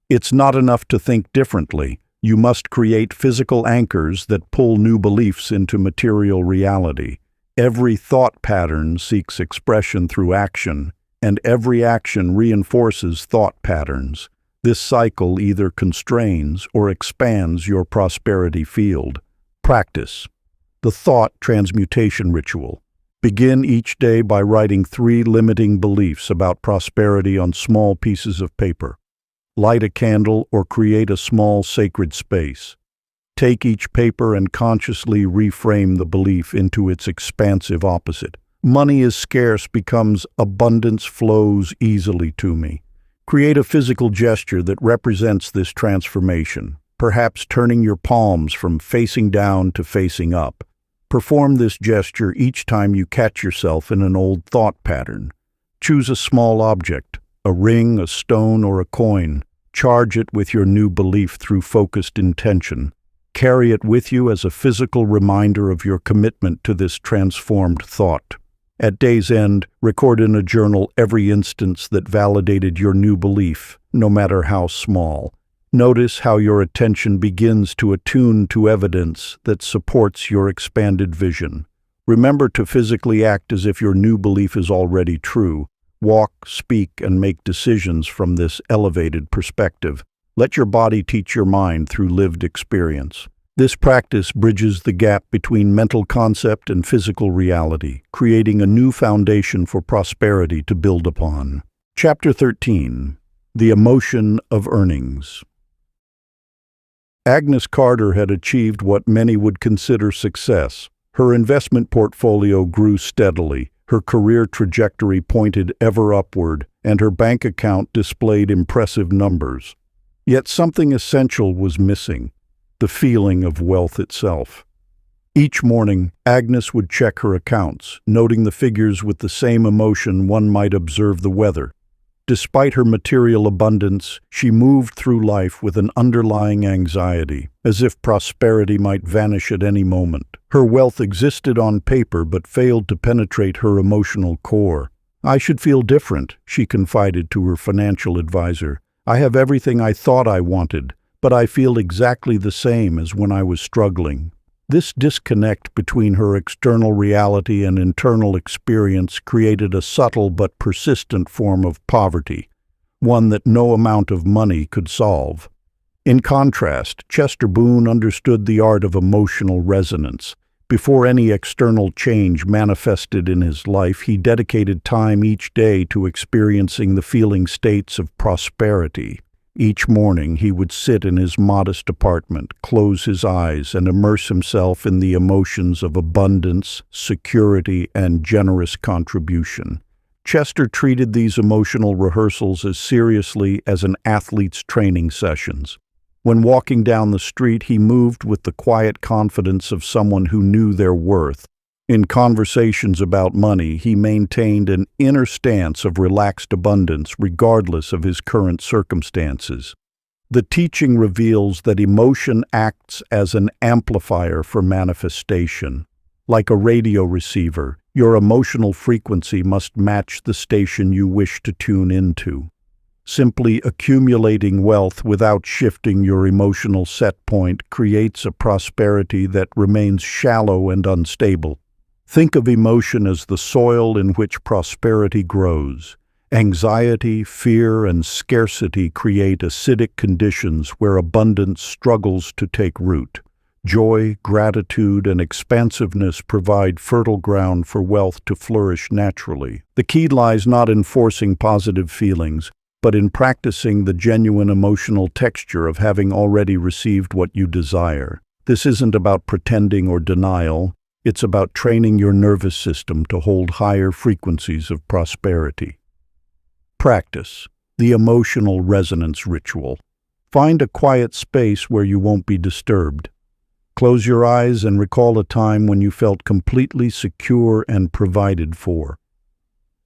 It's not enough to think differently. You must create physical anchors that pull new beliefs into material reality. Every thought pattern seeks expression through action, and every action reinforces thought patterns. This cycle either constrains or expands your prosperity field. Practice. The thought transmutation ritual. Begin each day by writing 3 limiting beliefs about prosperity on small pieces of paper. Light a candle or create a small sacred space. Take each paper and consciously reframe the belief into its expansive opposite. Money is scarce becomes abundance flows easily to me. Create a physical gesture that represents this transformation, perhaps turning your palms from facing down to facing up. Perform this gesture each time you catch yourself in an old thought pattern. Choose a small object, a ring, a stone, or a coin. Charge it with your new belief through focused intention. Carry it with you as a physical reminder of your commitment to this transformed thought. At day's end, record in a journal every instance that validated your new belief, no matter how small. Notice how your attention begins to attune to evidence that supports your expanded vision. Remember to physically act as if your new belief is already true. Walk, speak, and make decisions from this elevated perspective. Let your body teach your mind through lived experience. This practice bridges the gap between mental concept and physical reality, creating a new foundation for prosperity to build upon. Chapter 13. The Emotion of Earnings. Agnes Carter had achieved what many would consider success. Her investment portfolio grew steadily, her career trajectory pointed ever upward, and her bank account displayed impressive numbers. Yet something essential was missing: the feeling of wealth itself. Each morning, Agnes would check her accounts, noting the figures with the same emotion one might observe the weather. Despite her material abundance, she moved through life with an underlying anxiety, as if prosperity might vanish at any moment. Her wealth existed on paper but failed to penetrate her emotional core. "I should feel different," she confided to her financial advisor. "I have everything I thought I wanted, but I feel exactly the same as when I was struggling." This disconnect between her external reality and internal experience created a subtle but persistent form of poverty, one that no amount of money could solve. In contrast, Chester Boone understood the art of emotional resonance. Before any external change manifested in his life, he dedicated time each day to experiencing the feeling states of prosperity. Each morning he would sit in his modest apartment, close his eyes, and immerse himself in the emotions of abundance, security, and generous contribution. Chester treated these emotional rehearsals as seriously as an athlete's training sessions. When walking down the street, he moved with the quiet confidence of someone who knew their worth. In conversations about money, he maintained an inner stance of relaxed abundance regardless of his current circumstances. The teaching reveals that emotion acts as an amplifier for manifestation. Like a radio receiver, your emotional frequency must match the station you wish to tune into. Simply accumulating wealth without shifting your emotional set point creates a prosperity that remains shallow and unstable. Think of emotion as the soil in which prosperity grows. Anxiety, fear, and scarcity create acidic conditions where abundance struggles to take root. Joy, gratitude, and expansiveness provide fertile ground for wealth to flourish naturally. The key lies not in forcing positive feelings, but in practicing the genuine emotional texture of having already received what you desire. This isn't about pretending or denial. It's about training your nervous system to hold higher frequencies of prosperity. Practice the emotional resonance ritual. Find a quiet space where you won't be disturbed. Close your eyes and recall a time when you felt completely secure and provided for.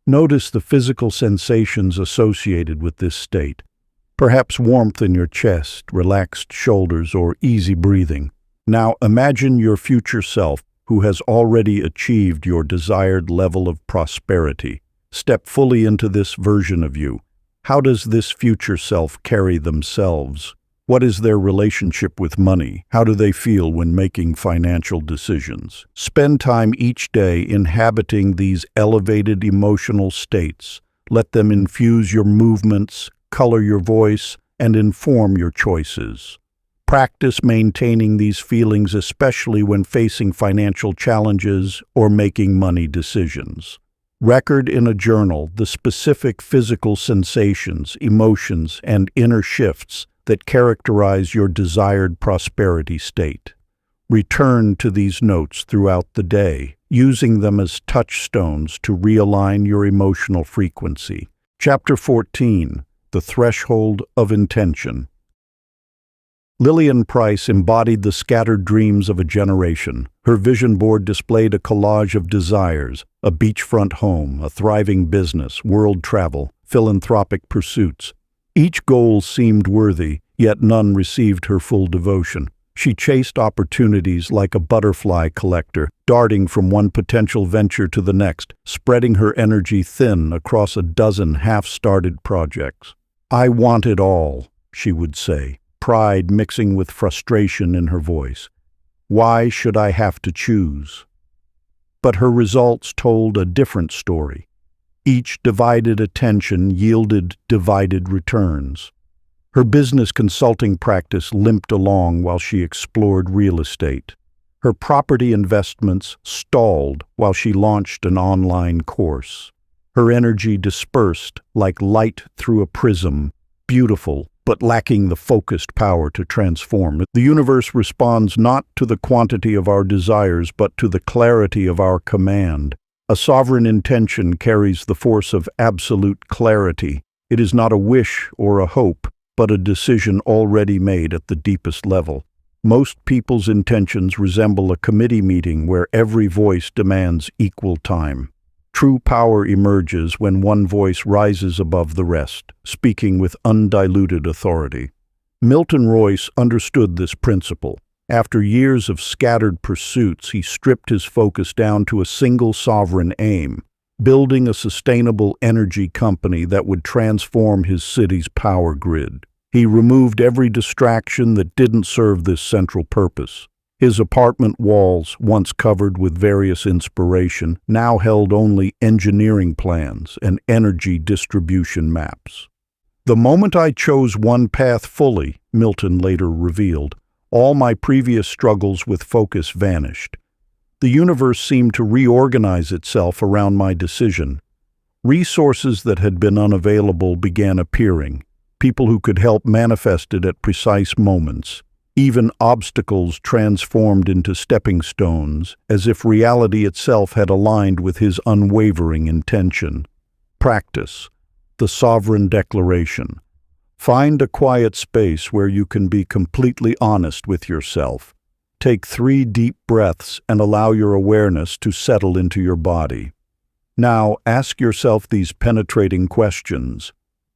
Notice the physical sensations associated with this state. Perhaps warmth in your chest, relaxed shoulders, or easy breathing. Now imagine your future self who has already achieved your desired level of prosperity. Step fully into this version of you. How does this future self carry themselves? What is their relationship with money? How do they feel when making financial decisions? Spend time each day inhabiting these elevated emotional states. Let them infuse your movements, color your voice, and inform your choices. Practice maintaining these feelings, especially when facing financial challenges or making money decisions. Record in a journal the specific physical sensations, emotions, and inner shifts that characterize your desired prosperity state. Return to these notes throughout the day, using them as touchstones to realign your emotional frequency. Chapter 14. The Threshold of Intention. Lillian Price embodied the scattered dreams of a generation. Her vision board displayed a collage of desires: a beachfront home, a thriving business, world travel, philanthropic pursuits. Each goal seemed worthy, yet none received her full devotion. She chased opportunities like a butterfly collector, darting from one potential venture to the next, spreading her energy thin across a dozen half-started projects. "I want it all," she would say, pride mixing with frustration in her voice. "Why should I have to choose?" But her results told a different story. Each divided attention yielded divided returns. Her business consulting practice limped along while she explored real estate. Her property investments stalled while she launched an online course. Her energy dispersed like light through a prism, beautiful but lacking the focused power to transform. The universe responds not to the quantity of our desires, but to the clarity of our command. A sovereign intention carries the force of absolute clarity. It is not a wish or a hope, but a decision already made at the deepest level. Most people's intentions resemble a committee meeting where every voice demands equal time. True power emerges when one voice rises above the rest, speaking with undiluted authority. Milton Royce understood this principle. After years of scattered pursuits, he stripped his focus down to a single sovereign aim: building a sustainable energy company that would transform his city's power grid. He removed every distraction that didn't serve this central purpose. His apartment walls, once covered with various inspiration, now held only engineering plans and energy distribution maps. "The moment I chose one path fully," Milton later revealed, "all my previous struggles with focus vanished. The universe seemed to reorganize itself around my decision. Resources that had been unavailable began appearing. people who could help manifest it at precise moments. Even obstacles transformed into stepping stones, as if reality itself had aligned with his unwavering intention. Practice the sovereign declaration. Find a quiet space where you can be completely honest with yourself. Take 3 deep breaths and allow your awareness to settle into your body. Now, ask yourself these penetrating questions.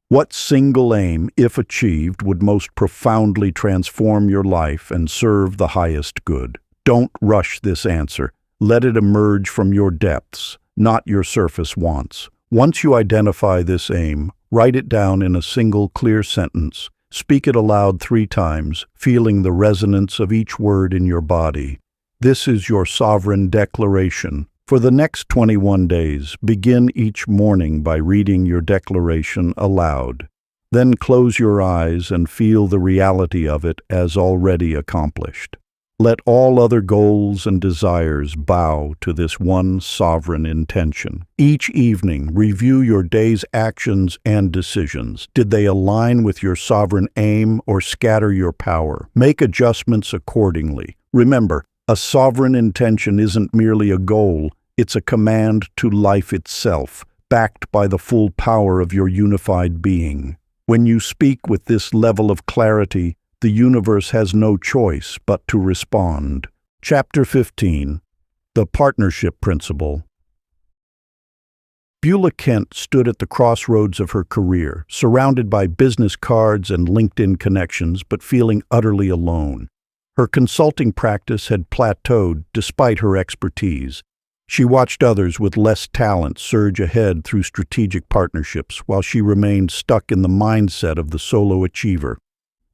What single aim, if achieved, would most profoundly transform your life and serve the highest good? Don't rush this answer. Let it emerge from your depths, not your surface wants. Once you identify this aim, write it down in a single clear sentence. Speak it aloud 3 times, feeling the resonance of each word in your body. This is your sovereign declaration. For the next 21 days, begin each morning by reading your declaration aloud. Then close your eyes and feel the reality of it as already accomplished. Let all other goals and desires bow to this one sovereign intention. Each evening, review your day's actions and decisions. Did they align with your sovereign aim or scatter your power? Make adjustments accordingly. Remember, a sovereign intention isn't merely a goal, it's a command to life itself, backed by the full power of your unified being. When you speak with this level of clarity, the universe has no choice but to respond. Chapter 15. The Partnership Principle. Beulah Kent stood at the crossroads of her career, surrounded by business cards and LinkedIn connections, but feeling utterly alone. Her consulting practice had plateaued despite her expertise. She watched others with less talent surge ahead through strategic partnerships, while she remained stuck in the mindset of the solo achiever.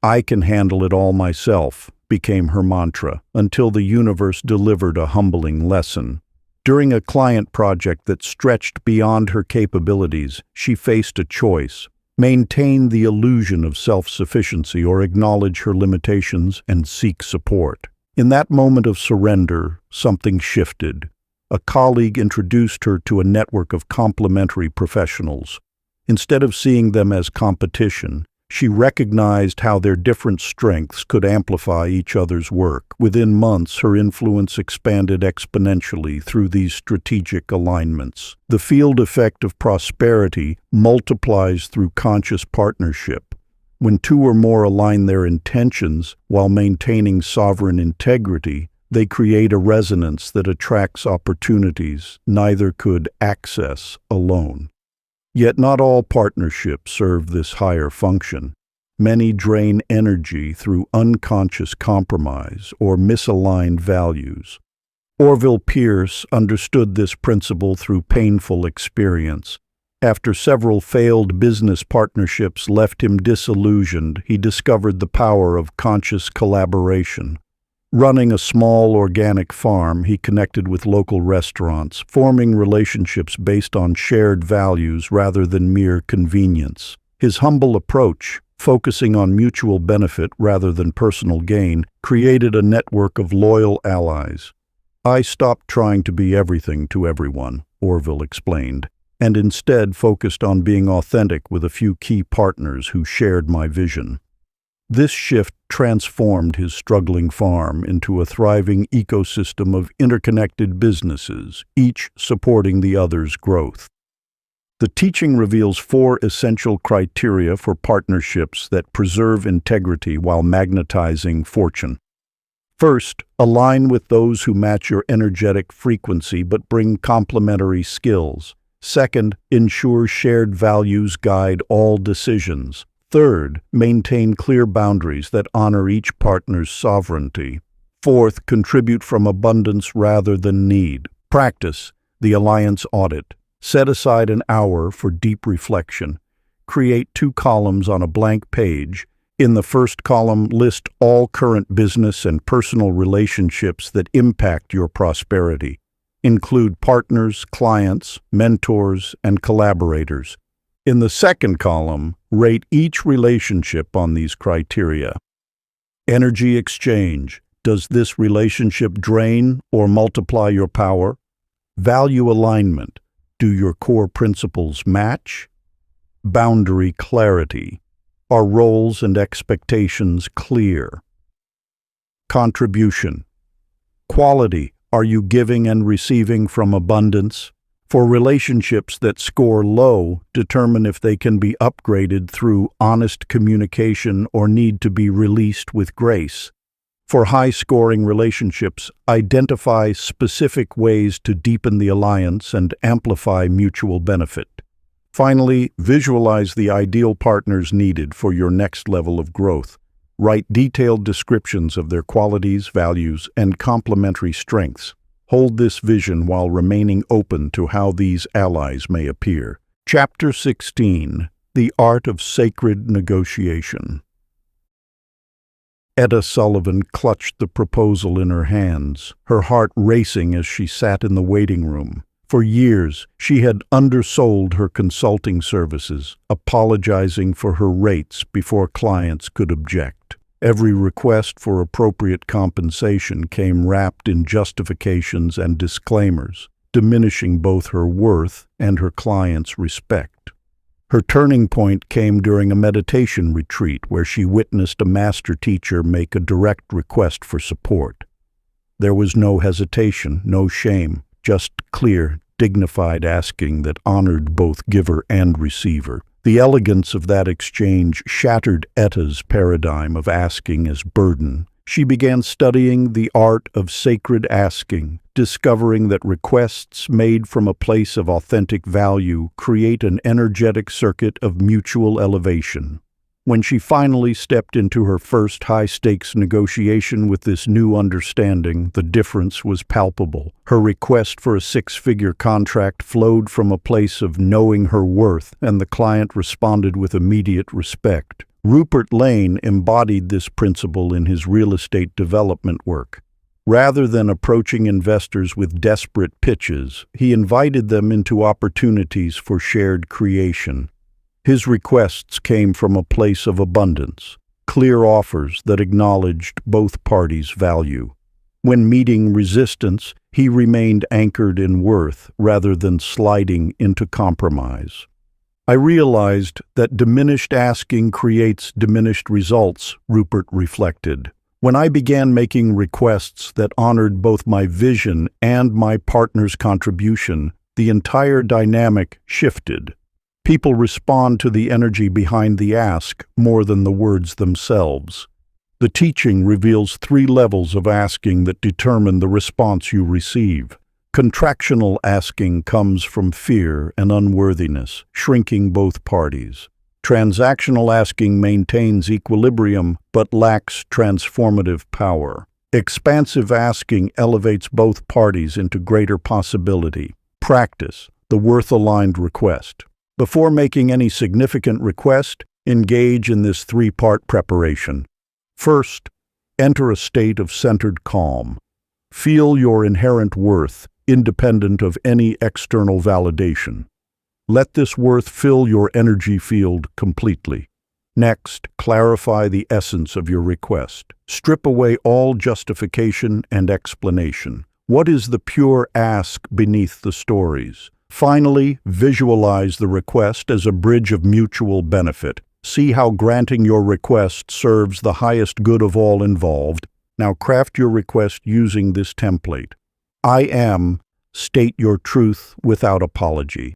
"I can handle it all myself," became her mantra, until the universe delivered a humbling lesson. During a client project that stretched beyond her capabilities, she faced a choice: maintain the illusion of self-sufficiency or acknowledge her limitations and seek support. In that moment of surrender, something shifted. A colleague introduced her to a network of complementary professionals. Instead of seeing them as competition, she recognized how their different strengths could amplify each other's work. Within months, her influence expanded exponentially through these strategic alignments. The field effect of prosperity multiplies through conscious partnership. When 2 or more align their intentions while maintaining sovereign integrity, they create a resonance that attracts opportunities neither could access alone. Yet not all partnerships serve this higher function. Many drain energy through unconscious compromise or misaligned values. Orville Peirce understood this principle through painful experience. After several failed business partnerships left him disillusioned, he discovered the power of conscious collaboration. Running a small organic farm, he connected with local restaurants, forming relationships based on shared values rather than mere convenience. His humble approach, focusing on mutual benefit rather than personal gain, created a network of loyal allies. "I stopped trying to be everything to everyone," Orville explained, "and instead focused on being authentic with a few key partners who shared my vision." This shift transformed his struggling farm into a thriving ecosystem of interconnected businesses, each supporting the other's growth. The teaching reveals 4 essential criteria for partnerships that preserve integrity while magnetizing fortune. First, align with those who match your energetic frequency but bring complementary skills. Second, ensure shared values guide all decisions. Third, maintain clear boundaries that honor each partner's sovereignty. Fourth, contribute from abundance rather than need. Practice the alliance audit. Set aside an hour for deep reflection. Create 2 columns on a blank page. In the first column, list all current business and personal relationships that impact your prosperity. Include partners, clients, mentors, and collaborators. In the second column, rate each relationship on these criteria. Energy exchange. Does this relationship drain or multiply your power? Value alignment. Do your core principles match? Boundary clarity. Are roles and expectations clear? Contribution. Quality. Are you giving and receiving from abundance? For relationships that score low, determine if they can be upgraded through honest communication or need to be released with grace. For high-scoring relationships, identify specific ways to deepen the alliance and amplify mutual benefit. Finally, visualize the ideal partners needed for your next level of growth. Write detailed descriptions of their qualities, values, and complementary strengths. Hold this vision while remaining open to how these allies may appear. Chapter 16. The Art of Sacred Negotiation. Etta Sullivan clutched the proposal in her hands, her heart racing as she sat in the waiting room. For years, she had undersold her consulting services, apologizing for her rates before clients could object. Every request for appropriate compensation came wrapped in justifications and disclaimers, diminishing both her worth and her clients' respect. Her turning point came during a meditation retreat where she witnessed a master teacher make a direct request for support. There was no hesitation, no shame, just clear, dignified asking that honored both giver and receiver. The elegance of that exchange shattered Etta's paradigm of asking as burden. She began studying the art of sacred asking, discovering that requests made from a place of authentic value create an energetic circuit of mutual elevation. When she finally stepped into her first high-stakes negotiation with this new understanding, the difference was palpable. Her request for a six-figure contract flowed from a place of knowing her worth, and the client responded with immediate respect. Rupert Lane embodied this principle in his real estate development work. Rather than approaching investors with desperate pitches, he invited them into opportunities for shared creation. His requests came from a place of abundance, clear offers that acknowledged both parties' value. When meeting resistance, he remained anchored in worth rather than sliding into compromise. I realized that diminished asking creates diminished results, Rupert reflected. When I began making requests that honored both my vision and my partner's contribution, the entire dynamic shifted. People respond to the energy behind the ask more than the words themselves. The teaching reveals 3 levels of asking that determine the response you receive. Contractional asking comes from fear and unworthiness, shrinking both parties. Transactional asking maintains equilibrium but lacks transformative power. Expansive asking elevates both parties into greater possibility. Practice the worth-aligned request. Before making any significant request, engage in this 3-part preparation. First, enter a state of centered calm. Feel your inherent worth, independent of any external validation. Let this worth fill your energy field completely. Next, clarify the essence of your request. Strip away all justification and explanation. What is the pure ask beneath the stories? Finally, visualize the request as a bridge of mutual benefit. See how granting your request serves the highest good of all involved. Now craft your request using this template. I am, state your truth without apology.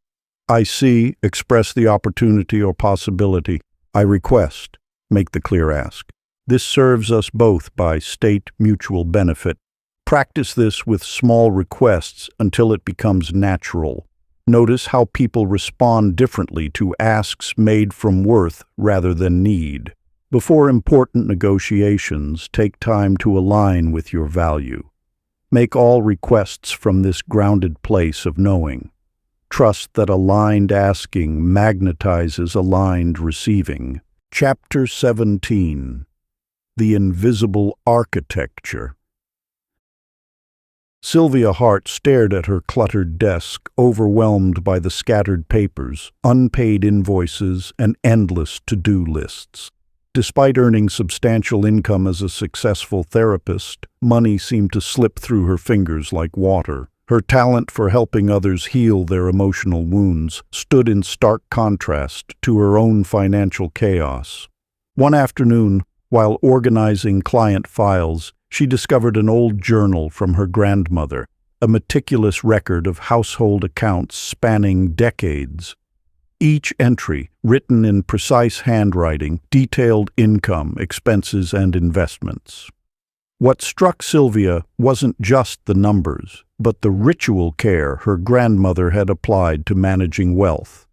I see, express the opportunity or possibility. I request, make the clear ask. This serves us both by state mutual benefit. Practice this with small requests until it becomes natural. Notice how people respond differently to asks made from worth rather than need. Before important negotiations, take time to align with your value. Make all requests from this grounded place of knowing. Trust that aligned asking magnetizes aligned receiving. Chapter 17. The Invisible Architecture. Sylvia Hart stared at her cluttered desk, overwhelmed by the scattered papers, unpaid invoices, and endless to-do lists. Despite earning substantial income as a successful therapist, money seemed to slip through her fingers like water. Her talent for helping others heal their emotional wounds stood in stark contrast to her own financial chaos. One afternoon, while organizing client files, she discovered an old journal from her grandmother, a meticulous record of household accounts spanning decades. Each entry, written in precise handwriting, detailed income, expenses, and investments. What struck Sylvia wasn't just the numbers, but the ritual care her grandmother had applied to managing wealth.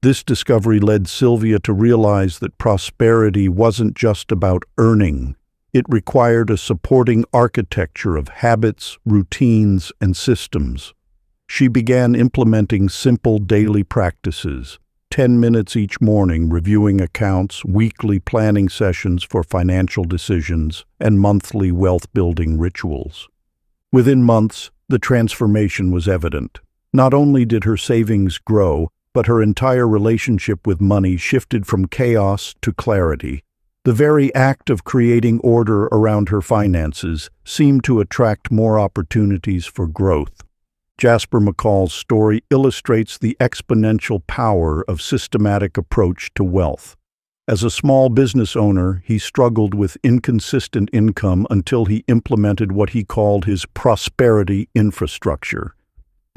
This discovery led Sylvia to realize that prosperity wasn't just about earning. It required a supporting architecture of habits, routines, and systems. She began implementing simple daily practices, 10 minutes each morning reviewing accounts, weekly planning sessions for financial decisions, and monthly wealth-building rituals. Within months, the transformation was evident. Not only did her savings grow, but her entire relationship with money shifted from chaos to clarity. The very act of creating order around her finances seemed to attract more opportunities for growth. Jasper McCall's story illustrates the exponential power of systematic approach to wealth. As a small business owner, he struggled with inconsistent income until he implemented what he called his prosperity infrastructure.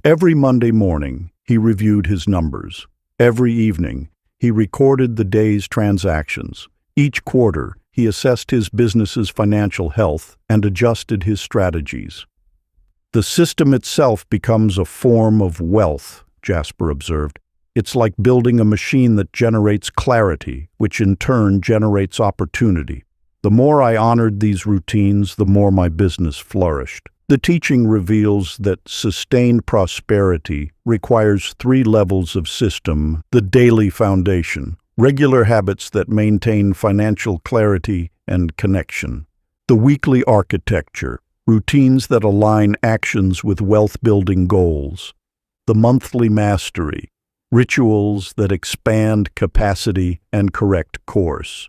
Every Monday morning, he reviewed his numbers. Every evening, he recorded the day's transactions. Each quarter, he assessed his business's financial health and adjusted his strategies. The system itself becomes a form of wealth, Jasper observed. It's like building a machine that generates clarity, which in turn generates opportunity. The more I honored these routines, the more my business flourished. The teaching reveals that sustained prosperity requires 3 levels of system: the daily foundation, regular habits that maintain financial clarity and connection; the weekly architecture, routines that align actions with wealth-building goals; the monthly mastery, rituals that expand capacity and correct course.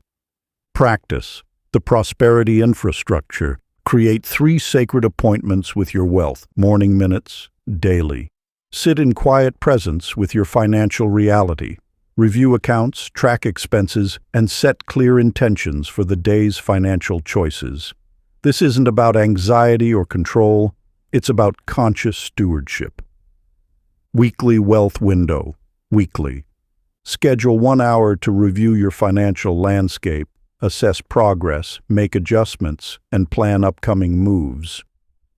Practice, the prosperity infrastructure. Create 3 sacred appointments with your wealth, morning minutes, daily. Sit in quiet presence with your financial reality. Review accounts, track expenses, and set clear intentions for the day's financial choices. This isn't about anxiety or control, it's about conscious stewardship. Weekly wealth window. Weekly. Schedule 1 hour to review your financial landscape, assess progress, make adjustments, and plan upcoming moves.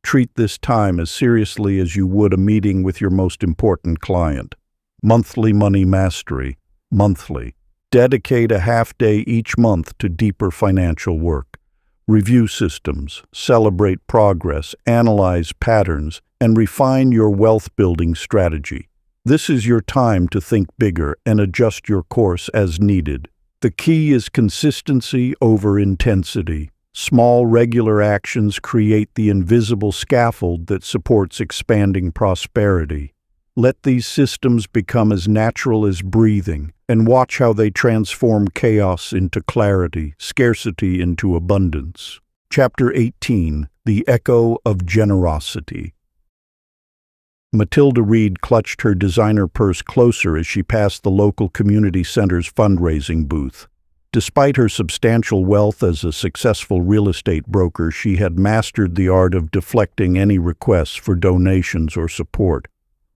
Treat this time as seriously as you would a meeting with your most important client. Monthly money mastery. Monthly. Dedicate a half-day each month to deeper financial work. Review systems, celebrate progress, analyze patterns, and refine your wealth-building strategy. This is your time to think bigger and adjust your course as needed. The key is consistency over intensity. Small, regular actions create the invisible scaffold that supports expanding prosperity. Let these systems become as natural as breathing, and watch how they transform chaos into clarity, scarcity into abundance. Chapter 18: The Echo of Generosity. Matilda Reed clutched her designer purse closer as she passed the local community center's fundraising booth. Despite her substantial wealth as a successful real estate broker, she had mastered the art of deflecting any requests for donations or support.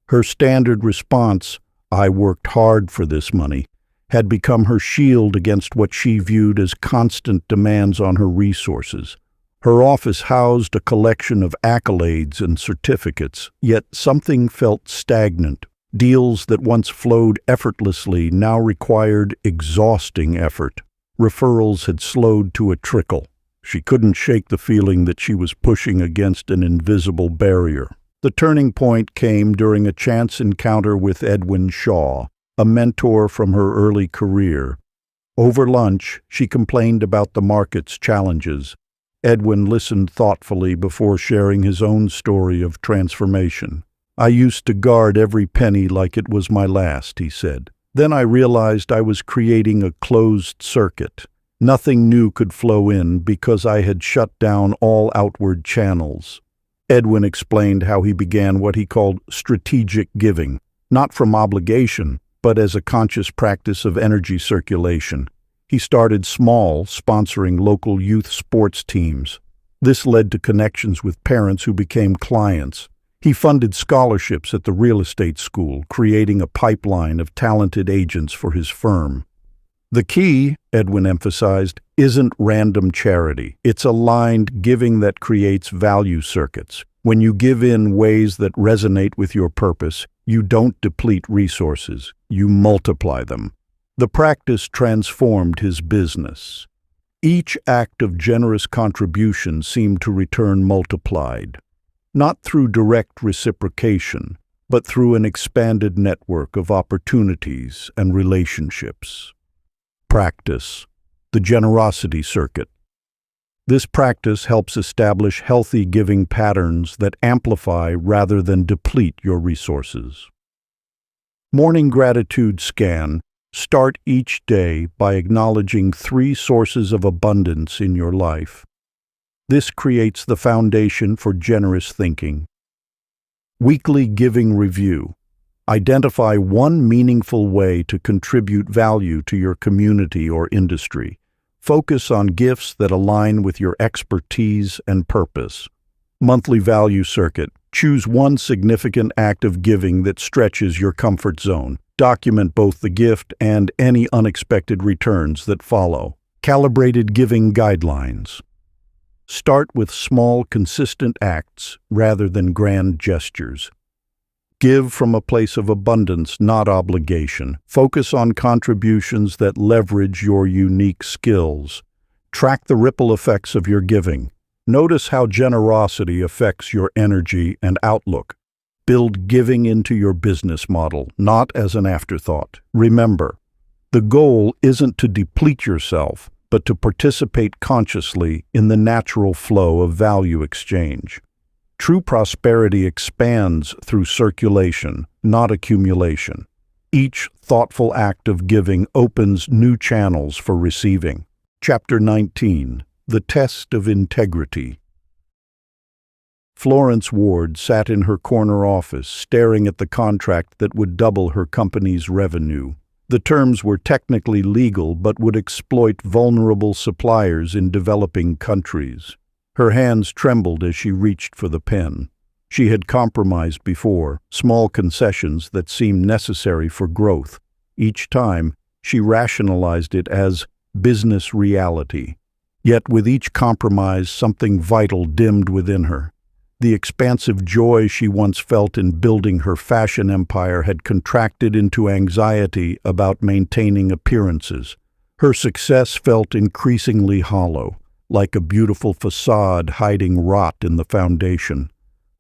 Her standard response, "I worked hard for this money," had become her shield against what she viewed as constant demands on her resources. Her office housed a collection of accolades and certificates, yet something felt stagnant. Deals that once flowed effortlessly now required exhausting effort. Referrals had slowed to a trickle. She couldn't shake the feeling that she was pushing against an invisible barrier. The turning point came during a chance encounter with Edwin Shaw, a mentor from her early career. Over lunch, she complained about the market's challenges. Edwin listened thoughtfully before sharing his own story of transformation. "I used to guard every penny like it was my last," he said. "Then I realized I was creating a closed circuit. Nothing new could flow in because I had shut down all outward channels." Edwin explained how he began what he called strategic giving, not from obligation, but as a conscious practice of energy circulation. He started small, sponsoring local youth sports teams. This led to connections with parents who became clients. He funded scholarships at the real estate school, creating a pipeline of talented agents for his firm. The key, Edwin emphasized, isn't random charity. It's aligned giving that creates value circuits. When you give in ways that resonate with your purpose, you don't deplete resources, you multiply them. The practice transformed his business. Each act of generous contribution seemed to return multiplied, not through direct reciprocation, but through an expanded network of opportunities and relationships. Practice, the generosity circuit. This practice helps establish healthy giving patterns that amplify rather than deplete your resources. Morning gratitude scan. Start each day by acknowledging 3 sources of abundance in your life. This creates the foundation for generous thinking. Weekly giving review. Identify one meaningful way to contribute value to your community or industry. Focus on gifts that align with your expertise and purpose. Monthly value circuit. Choose one significant act of giving that stretches your comfort zone. Document both the gift and any unexpected returns that follow. Calibrated giving guidelines. Start with small, consistent acts rather than grand gestures. Give from a place of abundance, not obligation. Focus on contributions that leverage your unique skills. Track the ripple effects of your giving. Notice how generosity affects your energy and outlook. Build giving into your business model, not as an afterthought. Remember, the goal isn't to deplete yourself, but to participate consciously in the natural flow of value exchange. True prosperity expands through circulation, not accumulation. Each thoughtful act of giving opens new channels for receiving. Chapter 19. The Test of Integrity. Florence Ward sat in her corner office, staring at the contract that would double her company's revenue. The terms were technically legal but would exploit vulnerable suppliers in developing countries. Her hands trembled as she reached for the pen. She had compromised before, small concessions that seemed necessary for growth. Each time, she rationalized it as business reality. Yet with each compromise, something vital dimmed within her. The expansive joy she once felt in building her fashion empire had contracted into anxiety about maintaining appearances. Her success felt increasingly hollow, like a beautiful facade hiding rot in the foundation.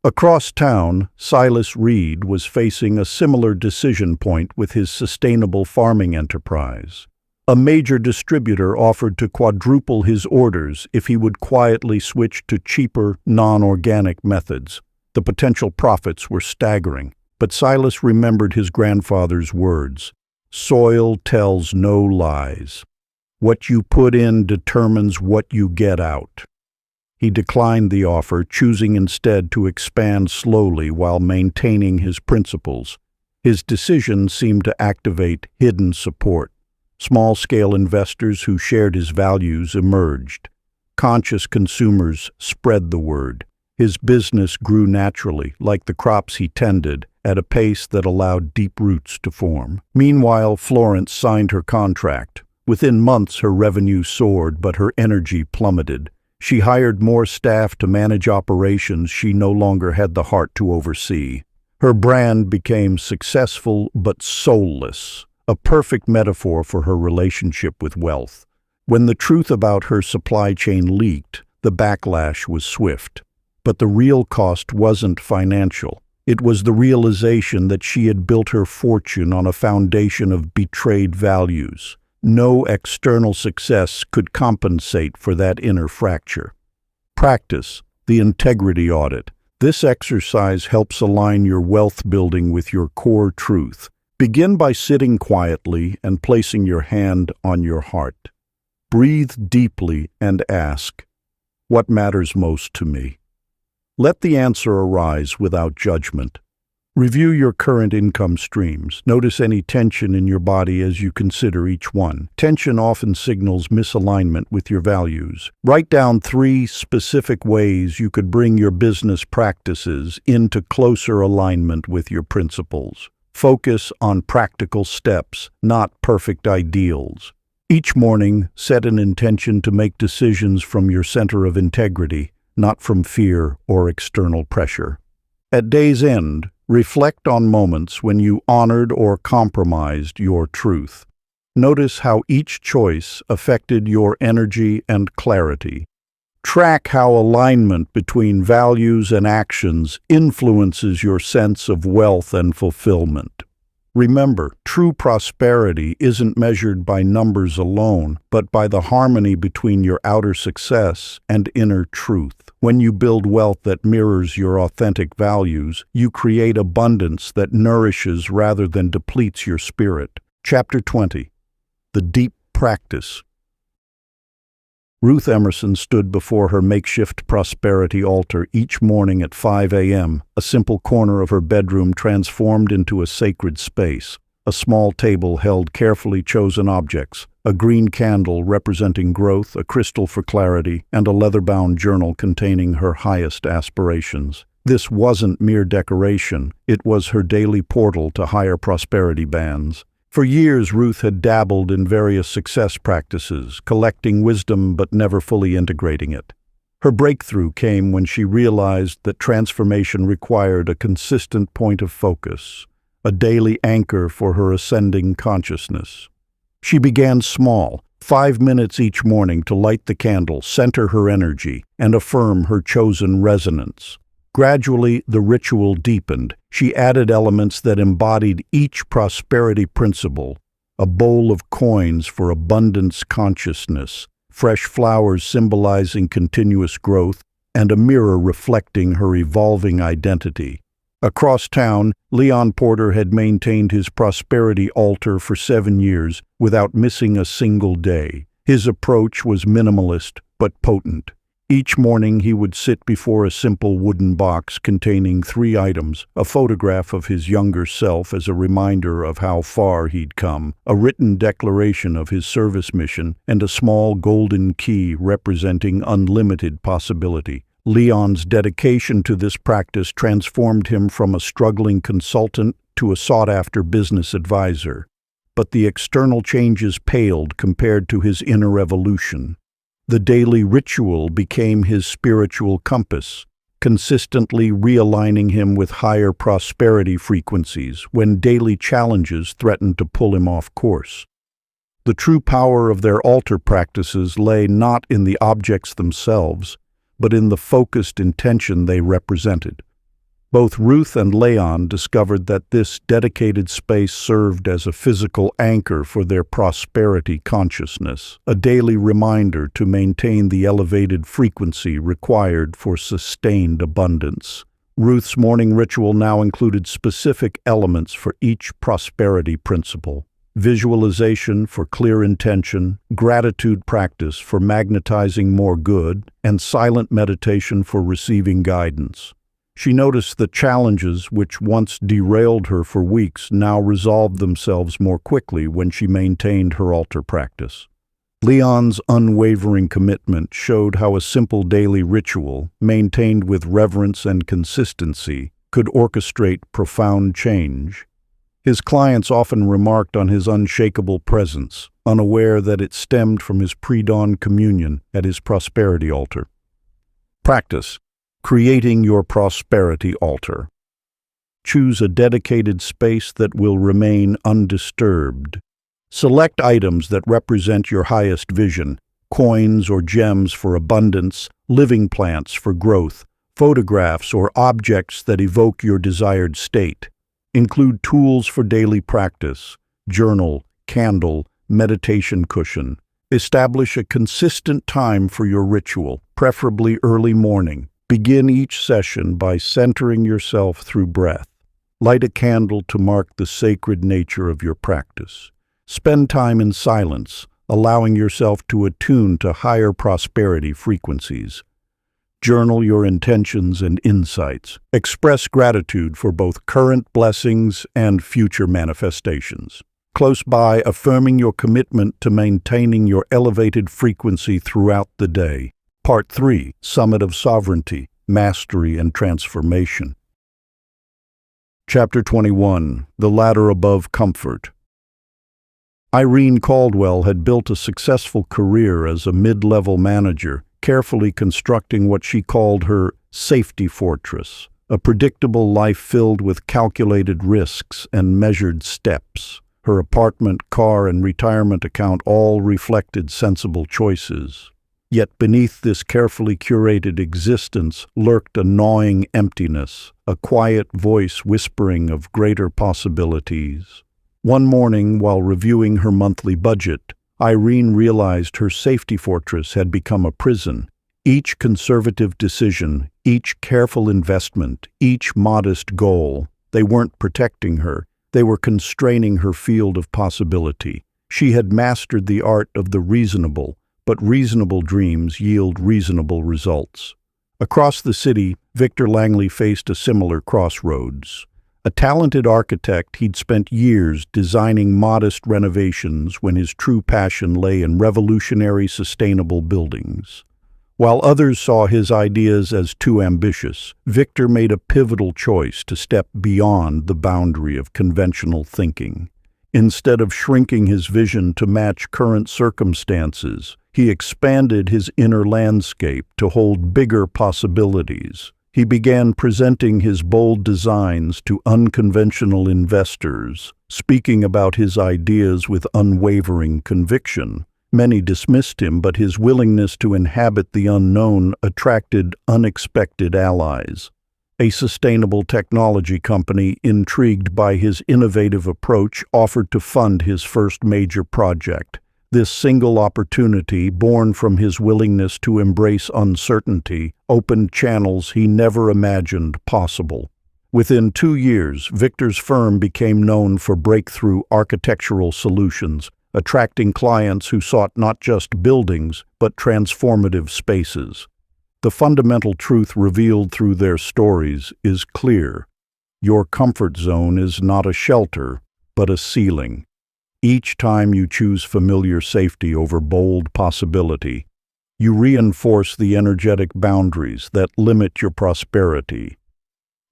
Across town, Silas Reed was facing a similar decision point with his sustainable farming enterprise. A major distributor offered to quadruple his orders if he would quietly switch to cheaper, non-organic methods. The potential profits were staggering, but Silas remembered his grandfather's words, "Soil tells no lies. What you put in determines what you get out." He declined the offer, choosing instead to expand slowly while maintaining his principles. His decision seemed to activate hidden support. Small-scale investors who shared his values emerged. Conscious consumers spread the word. His business grew naturally, like the crops he tended, at a pace that allowed deep roots to form. Meanwhile, Florence signed her contract. Within months, her revenue soared, but her energy plummeted. She hired more staff to manage operations she no longer had the heart to oversee. Her brand became successful but soulless, a perfect metaphor for her relationship with wealth. When the truth about her supply chain leaked, the backlash was swift. But the real cost wasn't financial. It was the realization that she had built her fortune on a foundation of betrayed values. No external success could compensate for that inner fracture. Practice the integrity audit. This exercise helps align your wealth building with your core truth. Begin by sitting quietly and placing your hand on your heart. Breathe deeply and ask, "What matters most to me?" Let the answer arise without judgment. Review your current income streams. Notice any tension in your body as you consider each one. Tension often signals misalignment with your values. Write down 3 specific ways you could bring your business practices into closer alignment with your principles. Focus on practical steps, not perfect ideals. Each morning, set an intention to make decisions from your center of integrity, not from fear or external pressure. At day's end, reflect on moments when you honored or compromised your truth. Notice how each choice affected your energy and clarity. Track how alignment between values and actions influences your sense of wealth and fulfillment. Remember, true prosperity isn't measured by numbers alone, but by the harmony between your outer success and inner truth. When you build wealth that mirrors your authentic values, you create abundance that nourishes rather than depletes your spirit. Chapter 20. The Deep Practice. Ruth Emerson stood before her makeshift prosperity altar each morning at 5 a.m., a simple corner of her bedroom transformed into a sacred space. A small table held carefully chosen objects, a green candle representing growth, a crystal for clarity, and a leather-bound journal containing her highest aspirations. This wasn't mere decoration, it was her daily portal to higher prosperity bands. For years, Ruth had dabbled in various success practices, collecting wisdom but never fully integrating it. Her breakthrough came when she realized that transformation required a consistent point of focus, a daily anchor for her ascending consciousness. She began small, 5 minutes each morning to light the candle, center her energy, and affirm her chosen resonance. Gradually, the ritual deepened. She added elements that embodied each prosperity principle: a bowl of coins for abundance consciousness, fresh flowers symbolizing continuous growth, and a mirror reflecting her evolving identity. Across town, Leon Porter had maintained his prosperity altar for 7 years without missing a single day. His approach was minimalist but potent. Each morning he would sit before a simple wooden box containing 3 items: a photograph of his younger self as a reminder of how far he'd come, a written declaration of his service mission, and a small golden key representing unlimited possibility. Leon's dedication to this practice transformed him from a struggling consultant to a sought-after business advisor. But the external changes paled compared to his inner evolution. The daily ritual became his spiritual compass, consistently realigning him with higher prosperity frequencies when daily challenges threatened to pull him off course. The true power of their altar practices lay not in the objects themselves, but in the focused intention they represented. Both Ruth and Leon discovered that this dedicated space served as a physical anchor for their prosperity consciousness, a daily reminder to maintain the elevated frequency required for sustained abundance. Ruth's morning ritual now included specific elements for each prosperity principle: visualization for clear intention, gratitude practice for magnetizing more good, and silent meditation for receiving guidance. She noticed that challenges which once derailed her for weeks now resolved themselves more quickly when she maintained her altar practice. Leon's unwavering commitment showed how a simple daily ritual, maintained with reverence and consistency, could orchestrate profound change. His clients often remarked on his unshakable presence, unaware that it stemmed from his pre-dawn communion at his prosperity altar. Practice: creating your prosperity altar. Choose a dedicated space that will remain undisturbed. Select items that represent your highest vision: coins or gems for abundance, living plants for growth, photographs or objects that evoke your desired state. Include tools for daily practice: journal, candle, meditation cushion. Establish a consistent time for your ritual, preferably early morning. Begin each session by centering yourself through breath. Light a candle to mark the sacred nature of your practice. Spend time in silence, allowing yourself to attune to higher prosperity frequencies. Journal your intentions and insights. Express gratitude for both current blessings and future manifestations. Close by, affirming your commitment to maintaining your elevated frequency throughout the day. Part 3. Summit of Sovereignty, Mastery and Transformation. Chapter 21. The Ladder Above Comfort. Irene Caldwell had built a successful career as a mid-level manager, carefully constructing what she called her safety fortress, a predictable life filled with calculated risks and measured steps. Her apartment, car, and retirement account all reflected sensible choices. Yet beneath this carefully curated existence lurked a gnawing emptiness, a quiet voice whispering of greater possibilities. One morning, while reviewing her monthly budget, Irene realized her safety fortress had become a prison. Each conservative decision, each careful investment, each modest goal, they weren't protecting her. They were constraining her field of possibility. She had mastered the art of the reasonable, but reasonable dreams yield reasonable results. Across the city, Victor Langley faced a similar crossroads. A talented architect, he'd spent years designing modest renovations when his true passion lay in revolutionary, sustainable buildings. While others saw his ideas as too ambitious, Victor made a pivotal choice to step beyond the boundary of conventional thinking. Instead of shrinking his vision to match current circumstances, he expanded his inner landscape to hold bigger possibilities. He began presenting his bold designs to unconventional investors, speaking about his ideas with unwavering conviction. Many dismissed him, but his willingness to inhabit the unknown attracted unexpected allies. A sustainable technology company, intrigued by his innovative approach, offered to fund his first major project. This single opportunity, born from his willingness to embrace uncertainty, opened channels he never imagined possible. Within 2 years, Victor's firm became known for breakthrough architectural solutions, attracting clients who sought not just buildings, but transformative spaces. The fundamental truth revealed through their stories is clear. Your comfort zone is not a shelter, but a ceiling. Each time you choose familiar safety over bold possibility, you reinforce the energetic boundaries that limit your prosperity.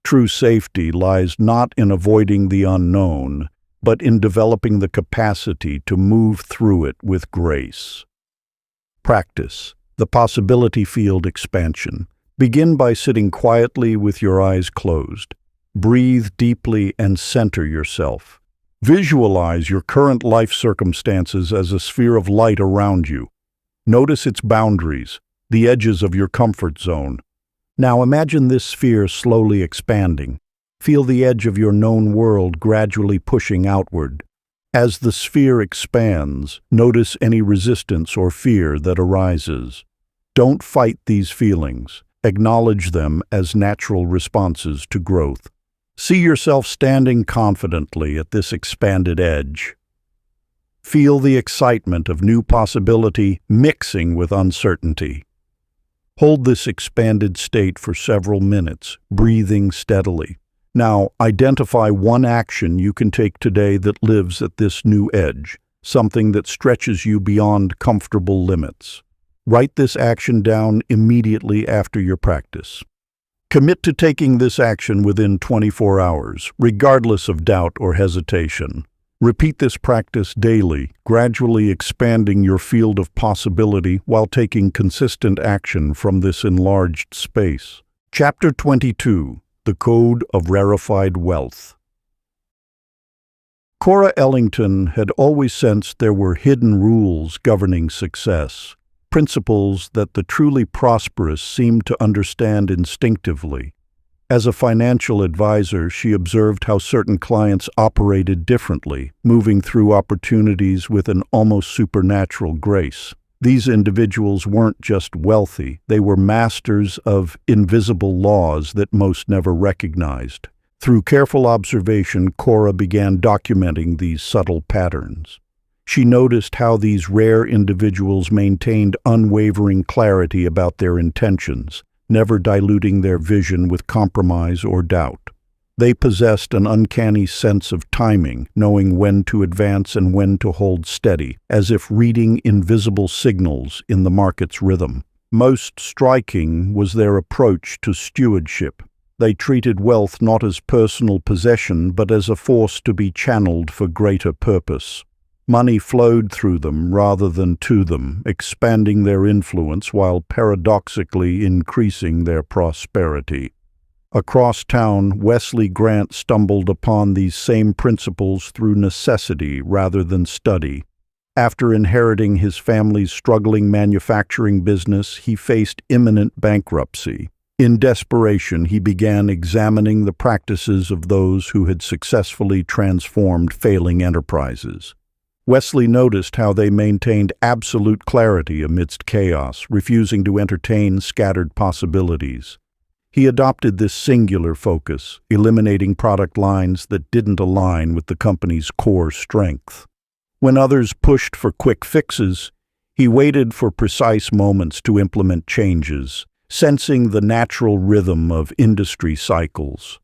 True safety lies not in avoiding the unknown, but in developing the capacity to move through it with grace. Practice. The possibility field expansion. Begin by sitting quietly with your eyes closed. Breathe deeply and center yourself. Visualize your current life circumstances as a sphere of light around you. Notice its boundaries, the edges of your comfort zone. Now imagine this sphere slowly expanding. Feel the edge of your known world gradually pushing outward. As the sphere expands, notice any resistance or fear that arises. Don't fight these feelings. Acknowledge them as natural responses to growth. See yourself standing confidently at this expanded edge. Feel the excitement of new possibility mixing with uncertainty. Hold this expanded state for several minutes, breathing steadily. Now, identify one action you can take today that lives at this new edge, something that stretches you beyond comfortable limits. Write this action down immediately after your practice. Commit to taking this action within 24 hours, regardless of doubt or hesitation. Repeat this practice daily, gradually expanding your field of possibility while taking consistent action from this enlarged space. Chapter 22. The Code of Rarefied Wealth. Cora Ellington had always sensed there were hidden rules governing success, principles that the truly prosperous seemed to understand instinctively. As a financial advisor, she observed how certain clients operated differently, moving through opportunities with an almost supernatural grace. These individuals weren't just wealthy, they were masters of invisible laws that most never recognized. Through careful observation, Cora began documenting these subtle patterns. She noticed how these rare individuals maintained unwavering clarity about their intentions, never diluting their vision with compromise or doubt. They possessed an uncanny sense of timing, knowing when to advance and when to hold steady, as if reading invisible signals in the market's rhythm. Most striking was their approach to stewardship. They treated wealth not as personal possession, but as a force to be channeled for greater purpose. Money flowed through them rather than to them, expanding their influence while paradoxically increasing their prosperity. Across town, Wesley Grant stumbled upon these same principles through necessity rather than study. After inheriting his family's struggling manufacturing business, he faced imminent bankruptcy. In desperation, he began examining the practices of those who had successfully transformed failing enterprises. Wesley noticed how they maintained absolute clarity amidst chaos, refusing to entertain scattered possibilities. He adopted this singular focus, eliminating product lines that didn't align with the company's core strength. When others pushed for quick fixes, he waited for precise moments to implement changes, sensing the natural rhythm of industry cycles.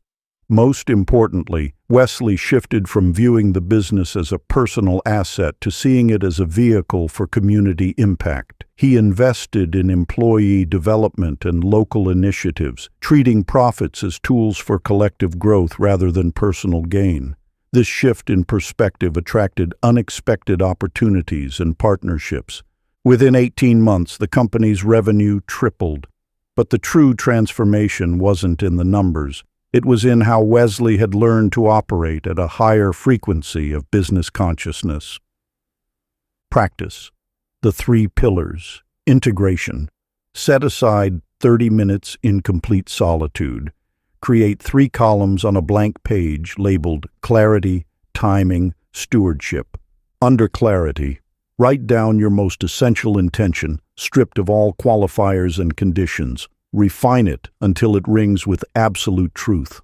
Most importantly, Wesley shifted from viewing the business as a personal asset to seeing it as a vehicle for community impact. He invested in employee development and local initiatives, treating profits as tools for collective growth rather than personal gain. This shift in perspective attracted unexpected opportunities and partnerships. Within 18 months, the company's revenue tripled. But the true transformation wasn't in the numbers. It was in how Wesley had learned to operate at a higher frequency of business consciousness. Practice. The 3 pillars. Integration. Set aside 30 minutes in complete solitude. Create 3 columns on a blank page labeled Clarity, Timing, Stewardship. Under Clarity, write down your most essential intention, stripped of all qualifiers and conditions. Refine it until it rings with absolute truth.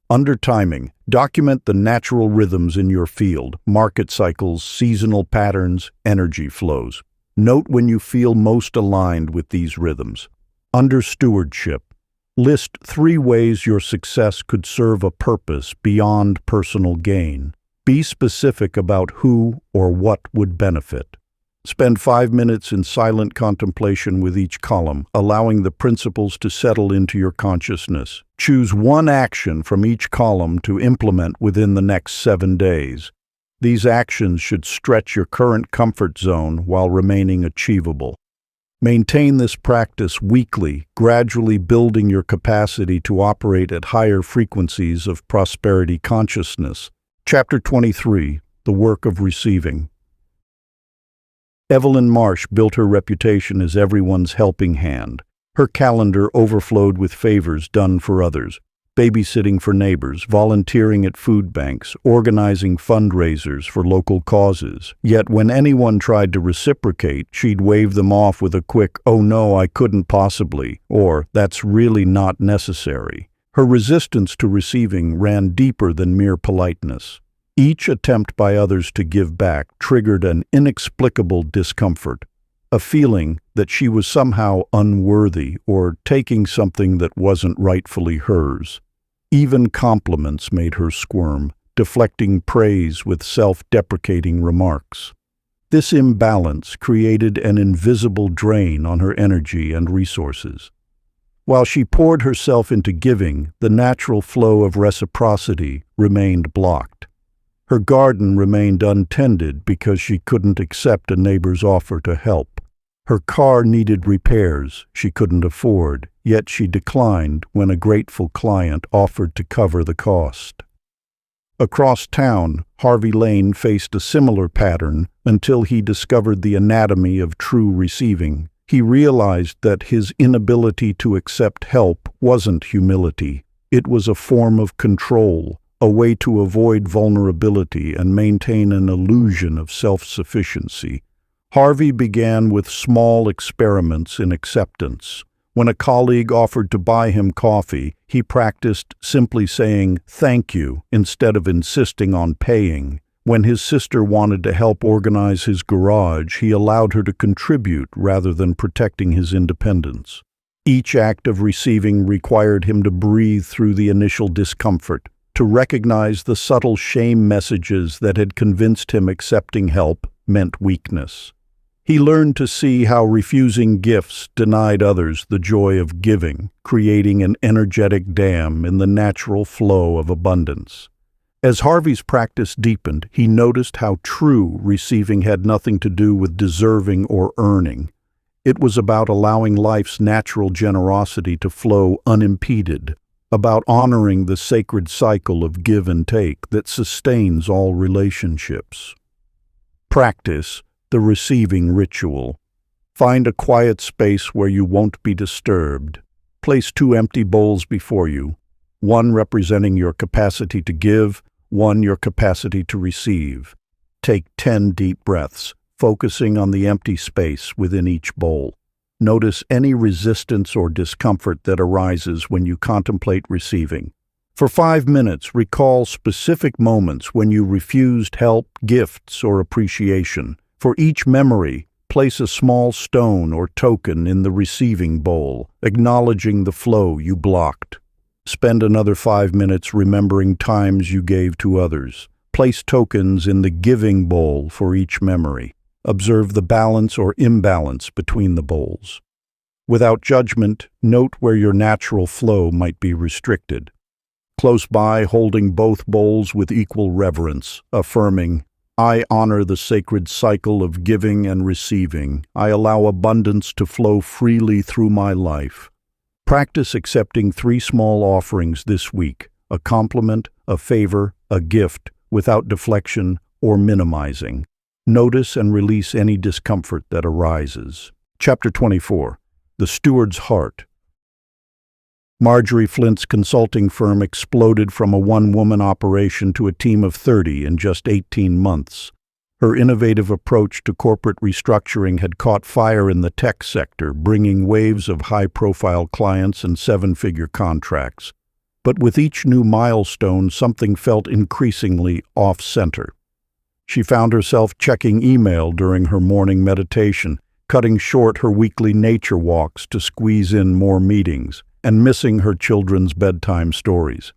Under Timing, document the natural rhythms in your field, market cycles, seasonal patterns, energy flows. Note when you feel most aligned with these rhythms. Under Stewardship, list 3 ways your success could serve a purpose beyond personal gain. Be specific about who or what would benefit. Spend 5 minutes in silent contemplation with each column, allowing the principles to settle into your consciousness. Choose 1 action from each column to implement within the next 7 days. These actions should stretch your current comfort zone while remaining achievable. Maintain this practice weekly, gradually building your capacity to operate at higher frequencies of prosperity consciousness. Chapter 23, The Work of Receiving. Evelyn Marsh built her reputation as everyone's helping hand. Her calendar overflowed with favors done for others, babysitting for neighbors, volunteering at food banks, organizing fundraisers for local causes. Yet when anyone tried to reciprocate, she'd wave them off with a quick, "Oh no, I couldn't possibly," or "That's really not necessary." Her resistance to receiving ran deeper than mere politeness. Each attempt by others to give back triggered an inexplicable discomfort, a feeling that she was somehow unworthy or taking something that wasn't rightfully hers. Even compliments made her squirm, deflecting praise with self-deprecating remarks. This imbalance created an invisible drain on her energy and resources. While she poured herself into giving, the natural flow of reciprocity remained blocked. Her garden remained untended because she couldn't accept a neighbor's offer to help. Her car needed repairs she couldn't afford, yet she declined when a grateful client offered to cover the cost. Across town, Harvey Lane faced a similar pattern until he discovered the anatomy of true receiving. He realized that his inability to accept help wasn't humility. It was a form of control, a way to avoid vulnerability and maintain an illusion of self-sufficiency. Harvey began with small experiments in acceptance. When a colleague offered to buy him coffee, he practiced simply saying "thank you" instead of insisting on paying. When his sister wanted to help organize his garage, he allowed her to contribute rather than protecting his independence. Each act of receiving required him to breathe through the initial discomfort, to recognize the subtle shame messages that had convinced him accepting help meant weakness. He learned to see how refusing gifts denied others the joy of giving, creating an energetic dam in the natural flow of abundance. As Harvey's practice deepened, he noticed how true receiving had nothing to do with deserving or earning. It was about allowing life's natural generosity to flow unimpeded, about honoring the sacred cycle of give and take that sustains all relationships. Practice the receiving ritual. Find a quiet space where you won't be disturbed. Place 2 empty bowls before you, one representing your capacity to give, one your capacity to receive. Take 10 deep breaths, focusing on the empty space within each bowl. Notice any resistance or discomfort that arises when you contemplate receiving. For 5 minutes, recall specific moments when you refused help, gifts, or appreciation. For each memory, place a small stone or token in the receiving bowl, acknowledging the flow you blocked. Spend another 5 minutes remembering times you gave to others. Place tokens in the giving bowl for each memory. Observe the balance or imbalance between the bowls. Without judgment, note where your natural flow might be restricted. Close by, holding both bowls with equal reverence, affirming, "I honor the sacred cycle of giving and receiving. I allow abundance to flow freely through my life." Practice accepting 3 small offerings this week: a compliment, a favor, a gift, without deflection or minimizing. Notice and release any discomfort that arises. Chapter 24. The Steward's Heart. Marjorie Flint's consulting firm exploded from a one-woman operation to a team of 30 in just 18 months. Her innovative approach to corporate restructuring had caught fire in the tech sector, bringing waves of high-profile clients and 7-figure contracts. But with each new milestone, something felt increasingly off-center. She found herself checking email during her morning meditation, cutting short her weekly nature walks to squeeze in more meetings, and missing her children's bedtime stories.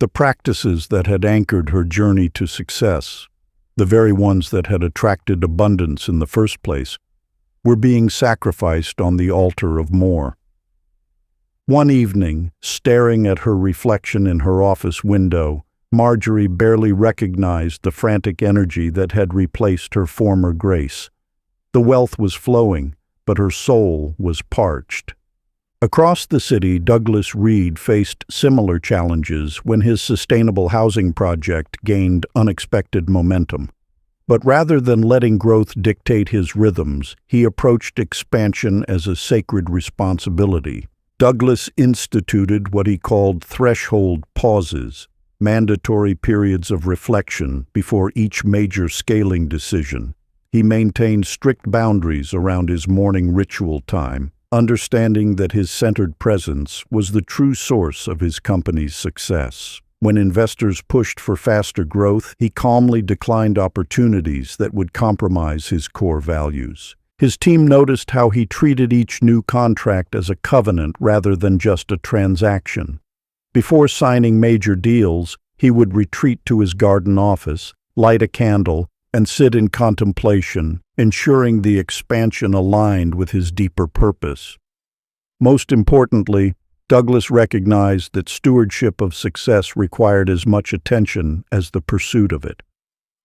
The practices that had anchored her journey to success, the very ones that had attracted abundance in the first place, were being sacrificed on the altar of more. One evening, staring at her reflection in her office window, Marjorie barely recognized the frantic energy that had replaced her former grace. The wealth was flowing, but her soul was parched. Across the city, Douglas Reed faced similar challenges when his sustainable housing project gained unexpected momentum. But rather than letting growth dictate his rhythms, he approached expansion as a sacred responsibility. Douglas instituted what he called threshold pauses, mandatory periods of reflection before each major scaling decision. He maintained strict boundaries around his morning ritual time, understanding that his centered presence was the true source of his company's success. When investors pushed for faster growth, he calmly declined opportunities that would compromise his core values. His team noticed how he treated each new contract as a covenant rather than just a transaction. Before signing major deals, he would retreat to his garden office, light a candle, and sit in contemplation, ensuring the expansion aligned with his deeper purpose. Most importantly, Douglas recognized that stewardship of success required as much attention as the pursuit of it.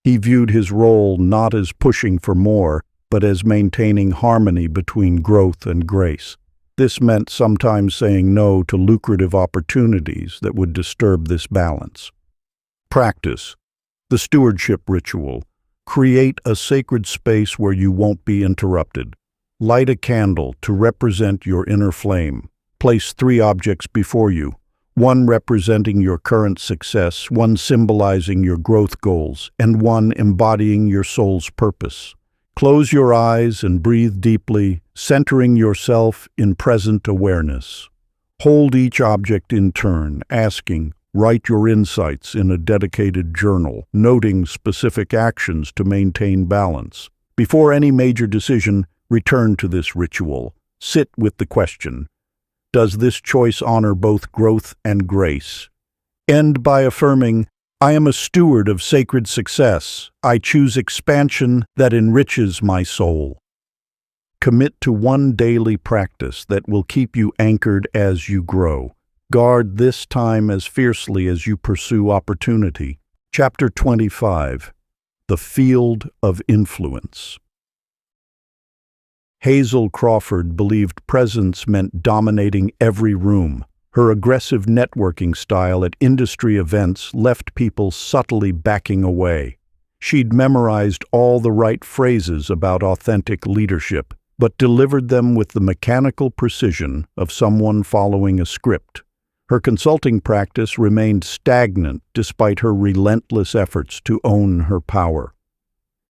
He viewed his role not as pushing for more, but as maintaining harmony between growth and grace. This meant sometimes saying no to lucrative opportunities that would disturb this balance. Practice the stewardship ritual. Create a sacred space where you won't be interrupted. Light a candle to represent your inner flame. Place 3 objects before you, one representing your current success, one symbolizing your growth goals, and one embodying your soul's purpose. Close your eyes and breathe deeply, centering yourself in present awareness. Hold each object in turn, asking, write your insights in a dedicated journal, noting specific actions to maintain balance. Before any major decision, return to this ritual. Sit with the question, Does this choice honor both growth and grace? End by affirming, I am a steward of sacred success. I choose expansion that enriches my soul. Commit to one daily practice that will keep you anchored as you grow. Guard this time as fiercely as you pursue opportunity. Chapter 25. The Field of Influence. Hazel Crawford believed presence meant dominating every room. Her aggressive networking style at industry events left people subtly backing away. She'd memorized all the right phrases about authentic leadership, but delivered them with the mechanical precision of someone following a script. Her consulting practice remained stagnant despite her relentless efforts to own her power.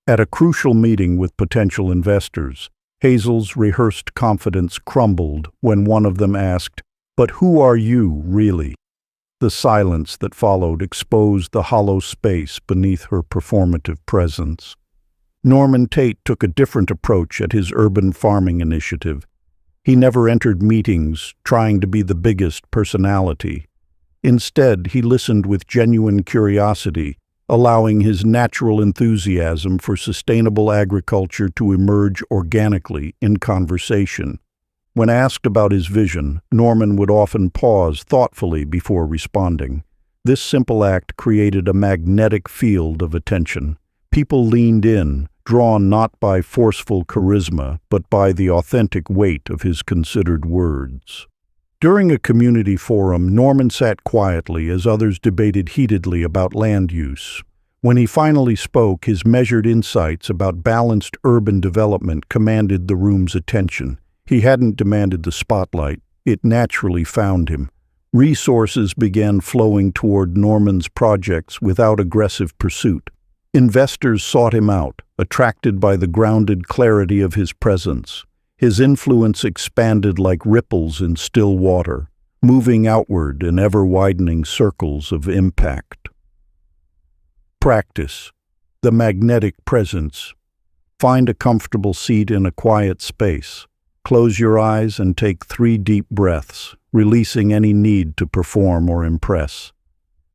At a crucial meeting with potential investors, Hazel's rehearsed confidence crumbled when one of them asked, "But who are you, really?" The silence that followed exposed the hollow space beneath her performative presence. Norman Tate took a different approach at his urban farming initiative. He never entered meetings trying to be the biggest personality. Instead, he listened with genuine curiosity, allowing his natural enthusiasm for sustainable agriculture to emerge organically in conversation. When asked about his vision, Norman would often pause thoughtfully before responding. This simple act created a magnetic field of attention. People leaned in, drawn not by forceful charisma, but by the authentic weight of his considered words. During a community forum, Norman sat quietly as others debated heatedly about land use. When he finally spoke, his measured insights about balanced urban development commanded the room's attention. He hadn't demanded the spotlight, it naturally found him. Resources began flowing toward Norman's projects without aggressive pursuit. Investors sought him out, attracted by the grounded clarity of his presence. His influence expanded like ripples in still water, moving outward in ever-widening circles of impact. Practice. The magnetic presence. Find a comfortable seat in a quiet space. Close your eyes and take 3 deep breaths, releasing any need to perform or impress.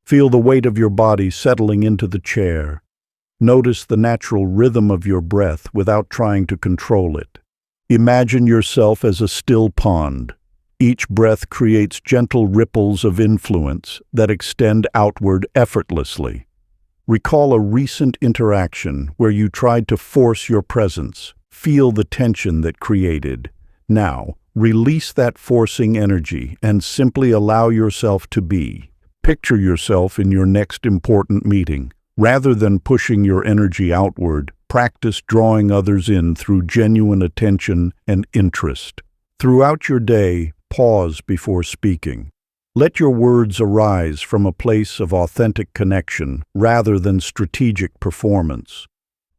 Feel the weight of your body settling into the chair. Notice the natural rhythm of your breath without trying to control it. Imagine yourself as a still pond. Each breath creates gentle ripples of influence that extend outward effortlessly. Recall a recent interaction where you tried to force your presence. Feel the tension that created. Now, release that forcing energy and simply allow yourself to be. Picture yourself in your next important meeting. Rather than pushing your energy outward, practice drawing others in through genuine attention and interest. Throughout your day, pause before speaking. Let your words arise from a place of authentic connection rather than strategic performance.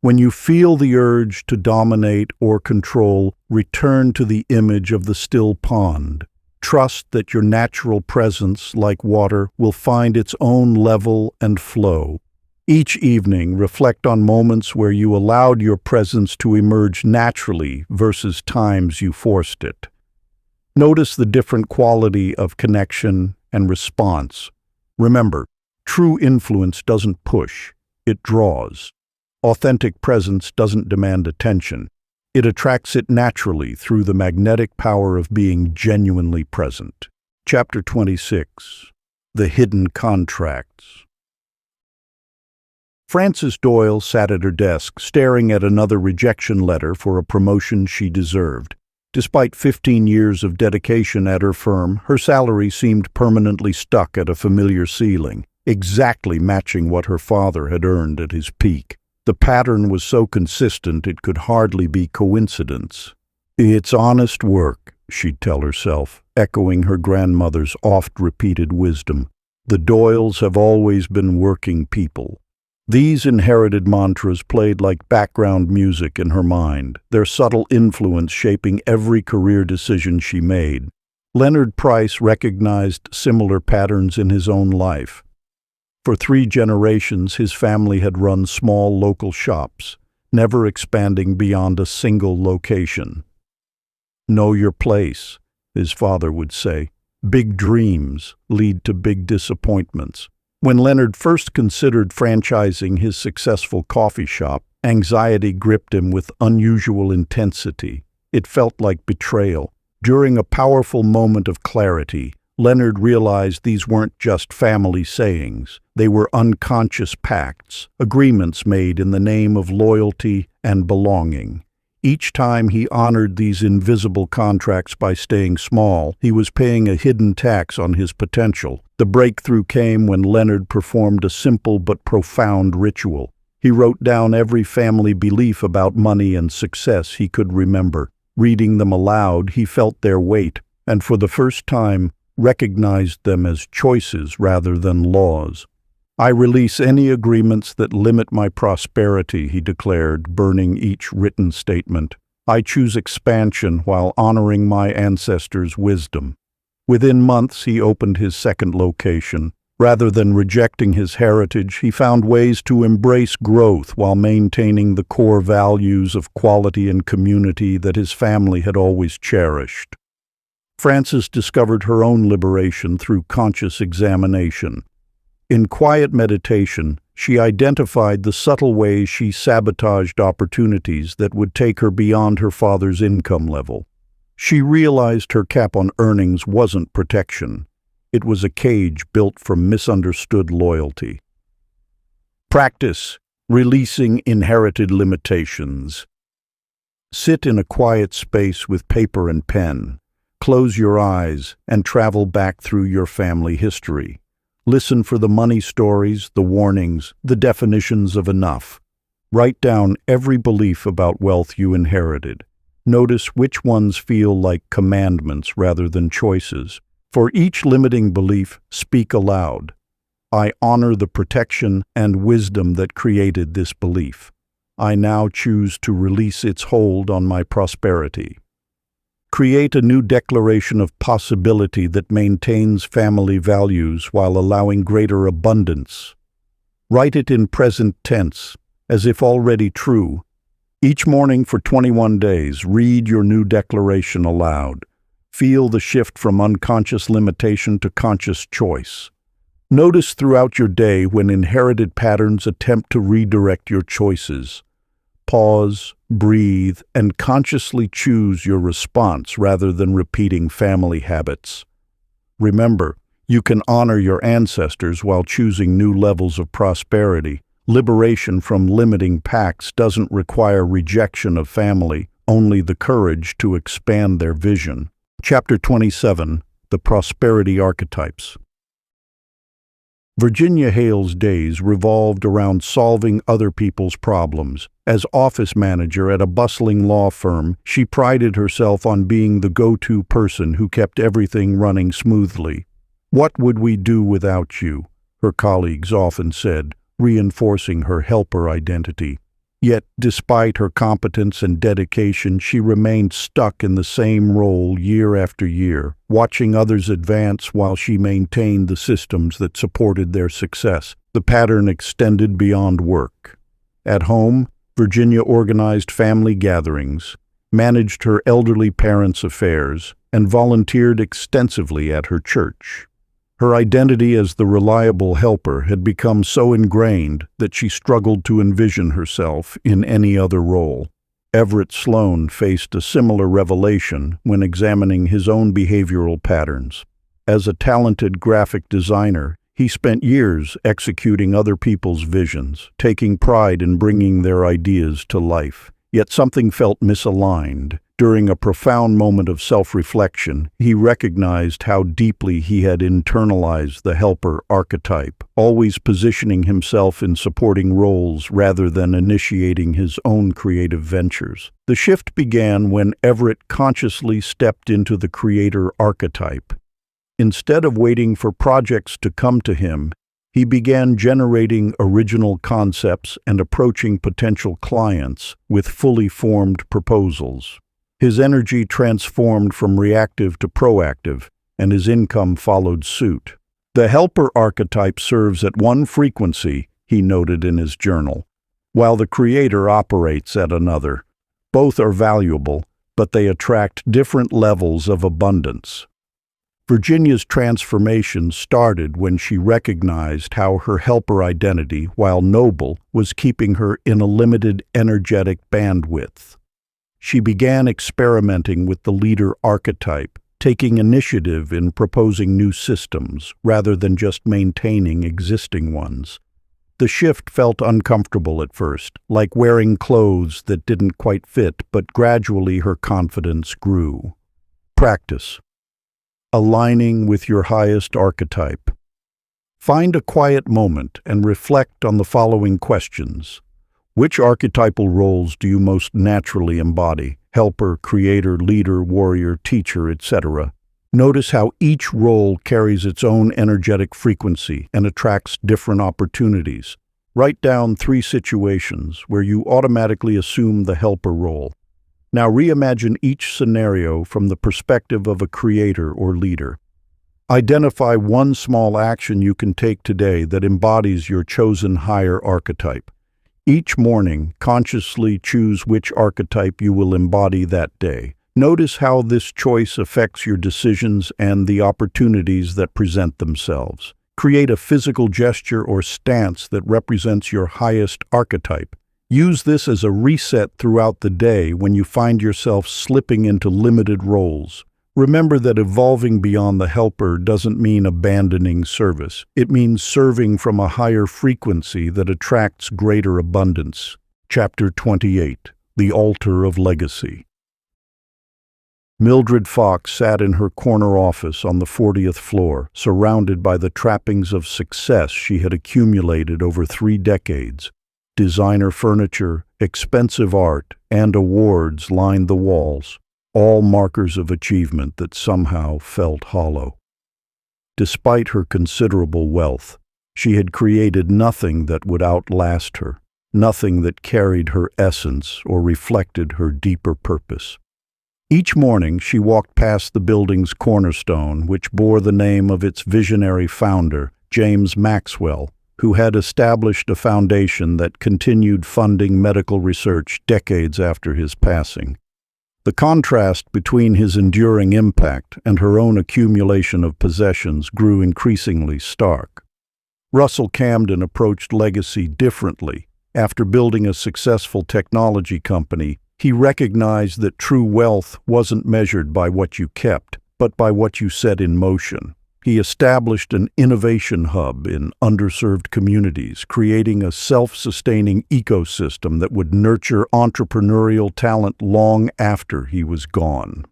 When you feel the urge to dominate or control, return to the image of the still pond. Trust that your natural presence, like water, will find its own level and flow. Each evening, reflect on moments where you allowed your presence to emerge naturally versus times you forced it. Notice the different quality of connection and response. Remember, true influence doesn't push, it draws. Authentic presence doesn't demand attention. It attracts it naturally through the magnetic power of being genuinely present. Chapter 26. The Hidden Contracts. Frances Doyle sat at her desk, staring at another rejection letter for a promotion she deserved. Despite 15 years of dedication at her firm, her salary seemed permanently stuck at a familiar ceiling, exactly matching what her father had earned at his peak. The pattern was so consistent it could hardly be coincidence. "It's honest work," she'd tell herself, echoing her grandmother's oft-repeated wisdom. "The Doyles have always been working people." These inherited mantras played like background music in her mind, their subtle influence shaping every career decision she made. Leonard Price recognized similar patterns in his own life. For 3 generations, his family had run small local shops, never expanding beyond a single location. Know your place. his father would say. Big dreams lead to big disappointments. When Leonard first considered franchising his successful coffee shop, anxiety gripped him with unusual intensity. It felt like betrayal. During a powerful moment of clarity, Leonard realized these weren't just family sayings. They were unconscious pacts, agreements made in the name of loyalty and belonging. Each time he honored these invisible contracts by staying small, he was paying a hidden tax on his potential. The breakthrough came when Leonard performed a simple but profound ritual. He wrote down every family belief about money and success he could remember. Reading them aloud, he felt their weight, and for the first time, recognized them as choices rather than laws. I release any agreements that limit my prosperity, he declared, burning each written statement. I choose expansion while honoring my ancestors' wisdom. Within months, he opened his second location. Rather than rejecting his heritage, he found ways to embrace growth while maintaining the core values of quality and community that his family had always cherished. Frances discovered her own liberation through conscious examination. In quiet meditation, she identified the subtle ways she sabotaged opportunities that would take her beyond her father's income level. She realized her cap on earnings wasn't protection. It was a cage built from misunderstood loyalty. Practice releasing inherited limitations. Sit in a quiet space with paper and pen. Close your eyes and travel back through your family history. Listen for the money stories, the warnings, the definitions of enough. Write down every belief about wealth you inherited. Notice which ones feel like commandments rather than choices. For each limiting belief, speak aloud. I honor the protection and wisdom that created this belief. I now choose to release its hold on my prosperity. Create a new declaration of possibility that maintains family values while allowing greater abundance. Write it in present tense, as if already true. Each morning for 21 days, read your new declaration aloud. Feel the shift from unconscious limitation to conscious choice. Notice throughout your day when inherited patterns attempt to redirect your choices. Pause, breathe, and consciously choose your response rather than repeating family habits. Remember, you can honor your ancestors while choosing new levels of prosperity. Liberation from limiting pacts doesn't require rejection of family, only the courage to expand their vision. Chapter 27, The Prosperity Archetypes. Virginia Hale's days revolved around solving other people's problems. As office manager at a bustling law firm, she prided herself on being the go-to person who kept everything running smoothly. "What would we do without you?" her colleagues often said, reinforcing her helper identity. Yet, despite her competence and dedication, she remained stuck in the same role year after year, watching others advance while she maintained the systems that supported their success. The pattern extended beyond work. At home, Virginia organized family gatherings, managed her elderly parents' affairs, and volunteered extensively at her church. Her identity as the reliable helper had become so ingrained that she struggled to envision herself in any other role. Everett Sloan faced a similar revelation when examining his own behavioral patterns. As a talented graphic designer, he spent years executing other people's visions, taking pride in bringing their ideas to life. Yet something felt misaligned. During a profound moment of self-reflection, he recognized how deeply he had internalized the helper archetype, always positioning himself in supporting roles rather than initiating his own creative ventures. The shift began when Everett consciously stepped into the creator archetype. Instead of waiting for projects to come to him, he began generating original concepts and approaching potential clients with fully formed proposals. His energy transformed from reactive to proactive, and his income followed suit. The helper archetype serves at one frequency, he noted in his journal, while the creator operates at another. Both are valuable, but they attract different levels of abundance. Virginia's transformation started when she recognized how her helper identity, while noble, was keeping her in a limited energetic bandwidth. She began experimenting with the leader archetype, taking initiative in proposing new systems rather than just maintaining existing ones. The shift felt uncomfortable at first, like wearing clothes that didn't quite fit, but gradually her confidence grew. Practice. Aligning with your highest archetype. Find a quiet moment and reflect on the following questions. Which archetypal roles do you most naturally embody? Helper, creator, leader, warrior, teacher, etc. Notice how each role carries its own energetic frequency and attracts different opportunities. Write down 3 situations where you automatically assume the helper role. Now reimagine each scenario from the perspective of a creator or leader. Identify one small action you can take today that embodies your chosen higher archetype. Each morning, consciously choose which archetype you will embody that day. Notice how this choice affects your decisions and the opportunities that present themselves. Create a physical gesture or stance that represents your highest archetype. Use this as a reset throughout the day when you find yourself slipping into limited roles. Remember that evolving beyond the helper doesn't mean abandoning service. It means serving from a higher frequency that attracts greater abundance. Chapter 28. The Altar of Legacy. Mildred Fox sat in her corner office on the 40th floor, surrounded by the trappings of success she had accumulated over 3 decades. Designer furniture, expensive art, and awards lined the walls, all markers of achievement that somehow felt hollow. Despite her considerable wealth, she had created nothing that would outlast her, nothing that carried her essence or reflected her deeper purpose. Each morning she walked past the building's cornerstone, which bore the name of its visionary founder, James Maxwell, who had established a foundation that continued funding medical research decades after his passing. The contrast between his enduring impact and her own accumulation of possessions grew increasingly stark. Russell Camden approached legacy differently. After building a successful technology company, he recognized that true wealth wasn't measured by what you kept, but by what you set in motion. He established an innovation hub in underserved communities, creating a self-sustaining ecosystem that would nurture entrepreneurial talent long after he was gone.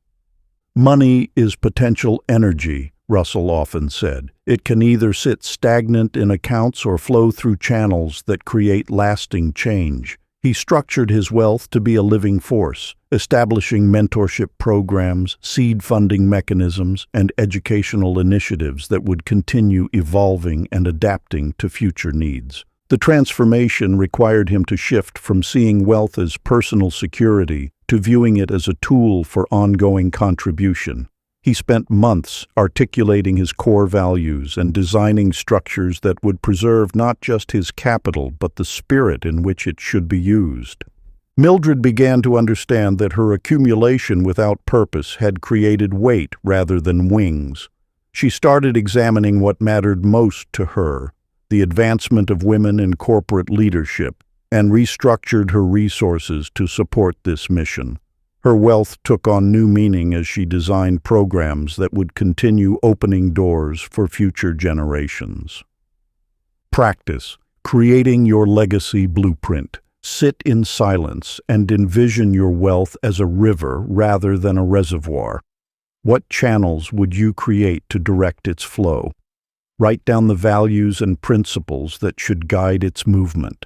Money is potential energy, Russell often said. It can either sit stagnant in accounts or flow through channels that create lasting change. He structured his wealth to be a living force, establishing mentorship programs, seed funding mechanisms, and educational initiatives that would continue evolving and adapting to future needs. The transformation required him to shift from seeing wealth as personal security to viewing it as a tool for ongoing contribution. He spent months articulating his core values and designing structures that would preserve not just his capital, but the spirit in which it should be used. Mildred began to understand that her accumulation without purpose had created weight rather than wings. She started examining what mattered most to her, the advancement of women in corporate leadership, and restructured her resources to support this mission. Her wealth took on new meaning as she designed programs that would continue opening doors for future generations. Practice. Creating your legacy blueprint. Sit in silence and envision your wealth as a river rather than a reservoir. What channels would you create to direct its flow? Write down the values and principles that should guide its movement.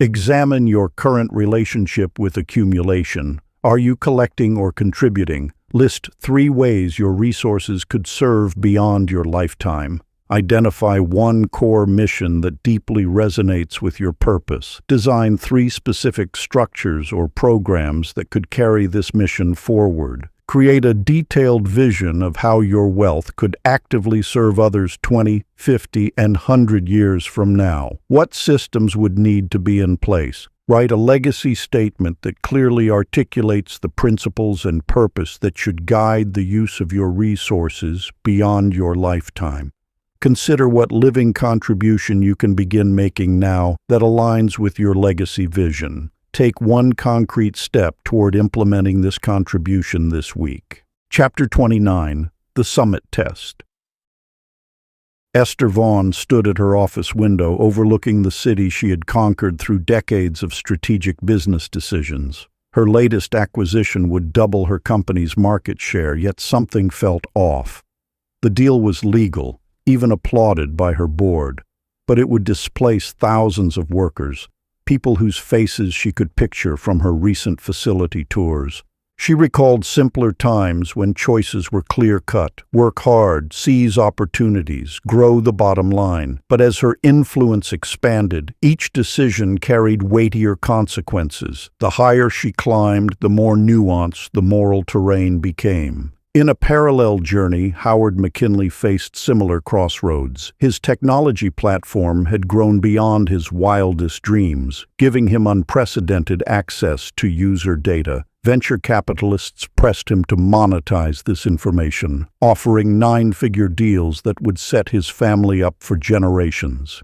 Examine your current relationship with accumulation. Are you collecting or contributing? List 3 ways your resources could serve beyond your lifetime. Identify one core mission that deeply resonates with your purpose. Design 3 specific structures or programs that could carry this mission forward. Create a detailed vision of how your wealth could actively serve others 20, 50, and 100 years from now. What systems would need to be in place? Write a legacy statement that clearly articulates the principles and purpose that should guide the use of your resources beyond your lifetime. Consider what living contribution you can begin making now that aligns with your legacy vision. Take one concrete step toward implementing this contribution this week. Chapter 29, The Summit Test. Esther Vaughn stood at her office window overlooking the city she had conquered through decades of strategic business decisions. Her latest acquisition would double her company's market share, yet something felt off. The deal was legal, even applauded by her board, but it would displace thousands of workers, people whose faces she could picture from her recent facility tours. She recalled simpler times when choices were clear-cut: work hard, seize opportunities, grow the bottom line. But as her influence expanded, each decision carried weightier consequences. The higher she climbed, the more nuanced the moral terrain became. In a parallel journey, Howard McKinley faced similar crossroads. His technology platform had grown beyond his wildest dreams, giving him unprecedented access to user data. Venture capitalists pressed him to monetize this information, offering nine-figure deals that would set his family up for generations.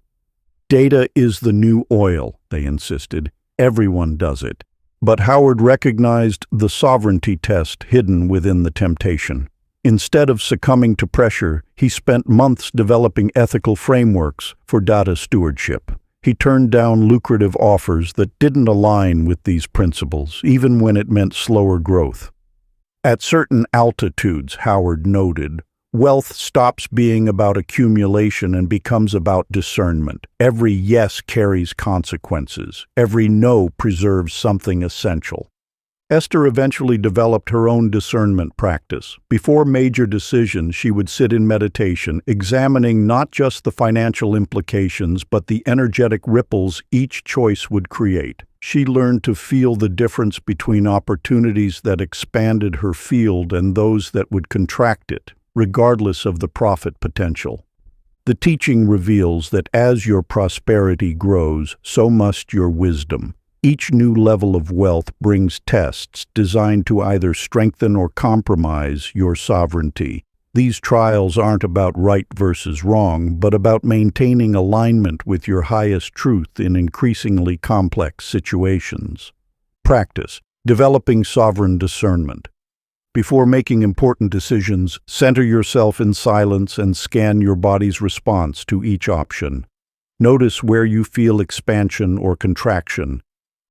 Data is the new oil, they insisted. Everyone does it. But Howard recognized the sovereignty test hidden within the temptation. Instead of succumbing to pressure, he spent months developing ethical frameworks for data stewardship. He turned down lucrative offers that didn't align with these principles, even when it meant slower growth. At certain altitudes, Howard noted, wealth stops being about accumulation and becomes about discernment. Every yes carries consequences. Every no preserves something essential. Esther eventually developed her own discernment practice. Before major decisions, she would sit in meditation, examining not just the financial implications, but the energetic ripples each choice would create. She learned to feel the difference between opportunities that expanded her field and those that would contract it, regardless of the profit potential. The teaching reveals that as your prosperity grows, so must your wisdom. Each new level of wealth brings tests designed to either strengthen or compromise your sovereignty. These trials aren't about right versus wrong, but about maintaining alignment with your highest truth in increasingly complex situations. Practice: developing sovereign discernment. Before making important decisions, center yourself in silence and scan your body's response to each option. Notice where you feel expansion or contraction.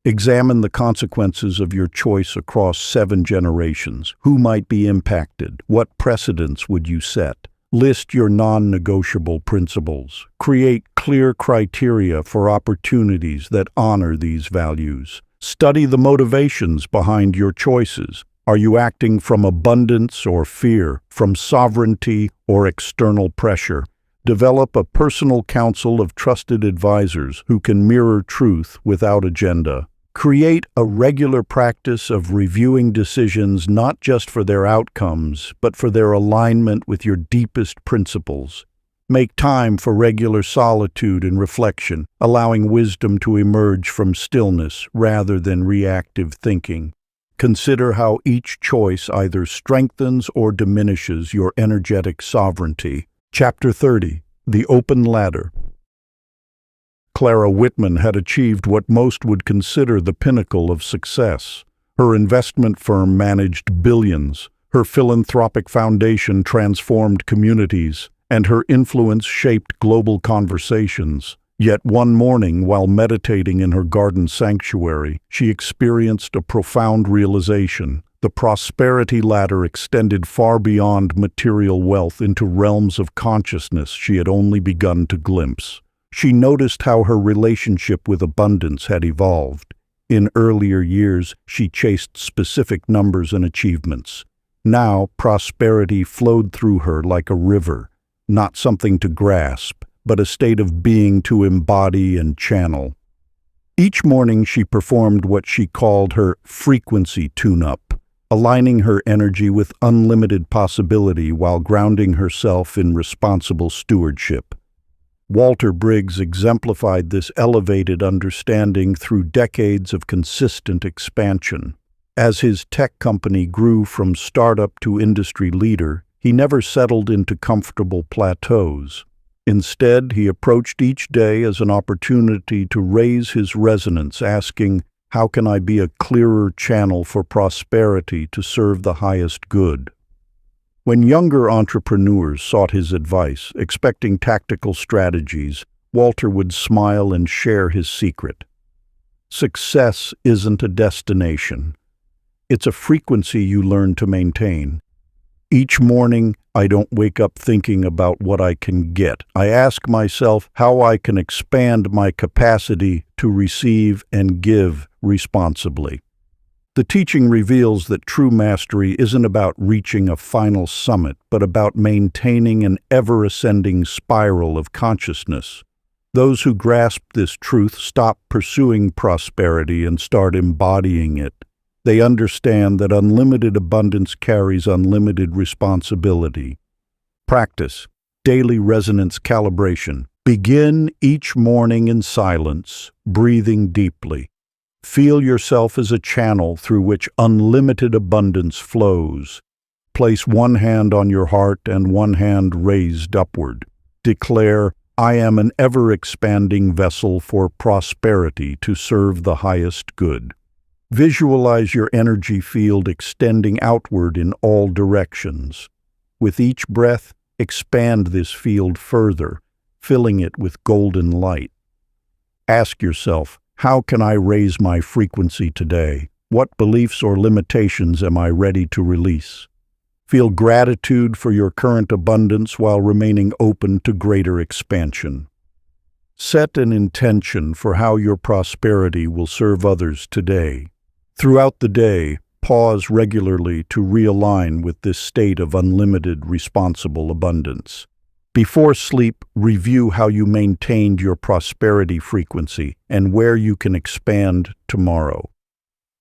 Examine the consequences of your choice across 7 generations. Who might be impacted? What precedents would you set? List your non-negotiable principles. Create clear criteria for opportunities that honor these values. Study the motivations behind your choices. Are you acting from abundance or fear, from sovereignty or external pressure? Develop a personal council of trusted advisors who can mirror truth without agenda. Create a regular practice of reviewing decisions not just for their outcomes, but for their alignment with your deepest principles. Make time for regular solitude and reflection, allowing wisdom to emerge from stillness rather than reactive thinking. Consider how each choice either strengthens or diminishes your energetic sovereignty. Chapter 30, The Open Ladder. Clara Whitman had achieved what most would consider the pinnacle of success. Her investment firm managed billions, her philanthropic foundation transformed communities, and her influence shaped global conversations. Yet one morning, while meditating in her garden sanctuary, she experienced a profound realization. The prosperity ladder extended far beyond material wealth into realms of consciousness she had only begun to glimpse. She noticed how her relationship with abundance had evolved. In earlier years, she chased specific numbers and achievements. Now, prosperity flowed through her like a river, not something to grasp, but a state of being to embody and channel. Each morning she performed what she called her frequency tune-up. aligning her energy with unlimited possibility while grounding herself in responsible stewardship. Walter Briggs exemplified this elevated understanding through decades of consistent expansion. As his tech company grew from startup to industry leader, he never settled into comfortable plateaus. Instead, he approached each day as an opportunity to raise his resonance, asking, "How can I be a clearer channel for prosperity to serve the highest good?" When younger entrepreneurs sought his advice, expecting tactical strategies, Walter would smile and share his secret. Success isn't a destination. It's a frequency you learn to maintain. Each morning, I don't wake up thinking about what I can get. I ask myself how I can expand my capacity to receive and give responsibly. The teaching reveals that true mastery isn't about reaching a final summit, but about maintaining an ever-ascending spiral of consciousness. Those who grasp this truth stop pursuing prosperity and start embodying it. They understand that unlimited abundance carries unlimited responsibility. Practice. Daily resonance calibration. Begin each morning in silence, breathing deeply. Feel yourself as a channel through which unlimited abundance flows. Place one hand on your heart and one hand raised upward. Declare, "I am an ever-expanding vessel for prosperity to serve the highest good." Visualize your energy field extending outward in all directions. With each breath, expand this field further, filling it with golden light. Ask yourself, how can I raise my frequency today? What beliefs or limitations am I ready to release? Feel gratitude for your current abundance while remaining open to greater expansion. Set an intention for how your prosperity will serve others today. Throughout the day, pause regularly to realign with this state of unlimited, responsible abundance. Before sleep, review how you maintained your prosperity frequency and where you can expand tomorrow.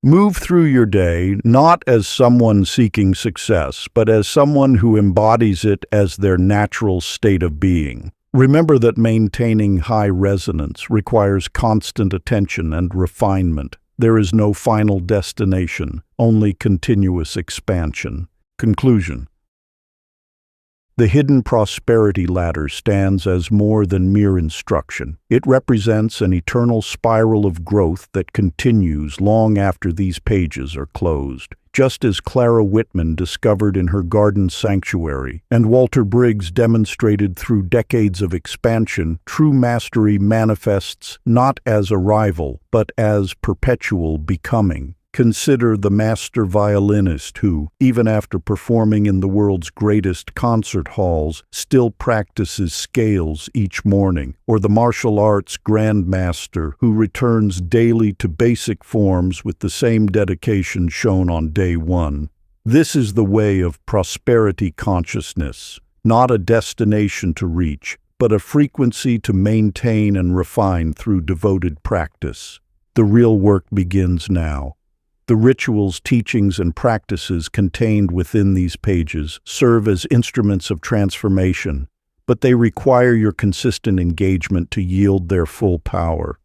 Move through your day not as someone seeking success, but as someone who embodies it as their natural state of being. Remember that maintaining high resonance requires constant attention and refinement. There is no final destination, only continuous expansion. Conclusion. The hidden prosperity ladder stands as more than mere instruction. It represents an eternal spiral of growth that continues long after these pages are closed. Just as Clara Whitman discovered in her garden sanctuary, and Walter Briggs demonstrated through decades of expansion, true mastery manifests not as arrival, but as perpetual becoming. Consider the master violinist who, even after performing in the world's greatest concert halls, still practices scales each morning, or the martial arts grandmaster who returns daily to basic forms with the same dedication shown on day one. This is the way of prosperity consciousness, not a destination to reach, but a frequency to maintain and refine through devoted practice. The real work begins now. The rituals, teachings, and practices contained within these pages serve as instruments of transformation, but they require your consistent engagement to yield their full power.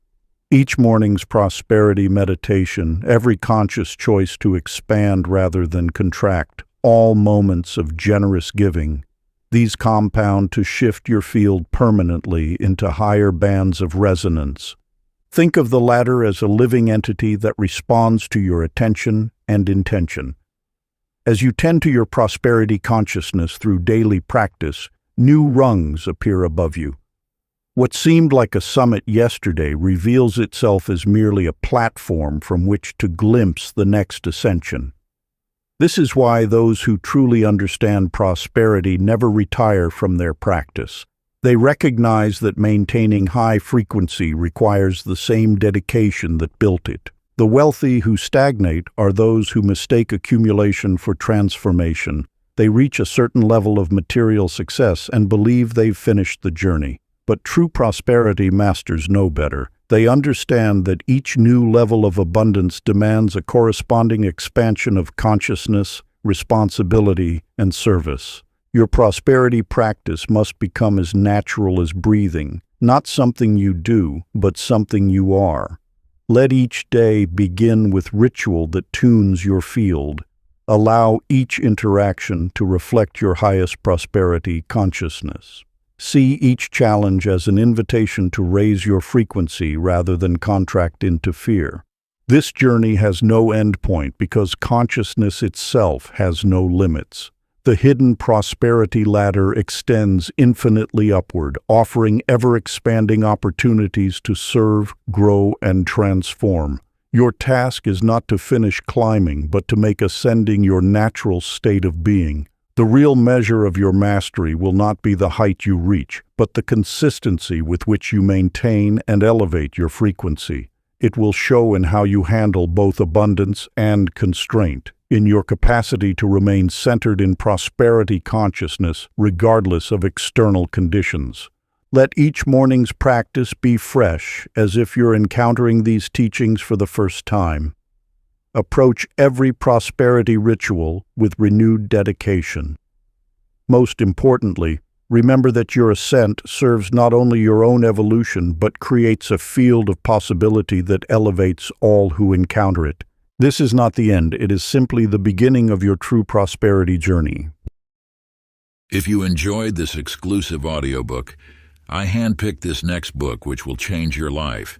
Each morning's prosperity meditation, every conscious choice to expand rather than contract, all moments of generous giving, these compound to shift your field permanently into higher bands of resonance. Think of the ladder as a living entity that responds to your attention and intention. As you tend to your prosperity consciousness through daily practice, new rungs appear above you. What seemed like a summit yesterday reveals itself as merely a platform from which to glimpse the next ascension. This is why those who truly understand prosperity never retire from their practice. They recognize that maintaining high frequency requires the same dedication that built it. The wealthy who stagnate are those who mistake accumulation for transformation. They reach a certain level of material success and believe they've finished the journey. But true prosperity masters know better. They understand that each new level of abundance demands a corresponding expansion of consciousness, responsibility, and service. Your prosperity practice must become as natural as breathing, not something you do, but something you are. Let each day begin with ritual that tunes your field. Allow each interaction to reflect your highest prosperity consciousness. See each challenge as an invitation to raise your frequency rather than contract into fear. This journey has no endpoint because consciousness itself has no limits. The hidden prosperity ladder extends infinitely upward, offering ever-expanding opportunities to serve, grow, and transform. Your task is not to finish climbing, but to make ascending your natural state of being. The real measure of your mastery will not be the height you reach, but the consistency with which you maintain and elevate your frequency. It will show in how you handle both abundance and constraint, in your capacity to remain centered in prosperity consciousness regardless of external conditions. Let each morning's practice be fresh, as if you're encountering these teachings for the first time. Approach every prosperity ritual with renewed dedication. Most importantly, remember that your ascent serves not only your own evolution but creates a field of possibility that elevates all who encounter it. This is not the end, it is simply the beginning of your true prosperity journey. If you enjoyed this exclusive audiobook, I handpicked this next book which will change your life.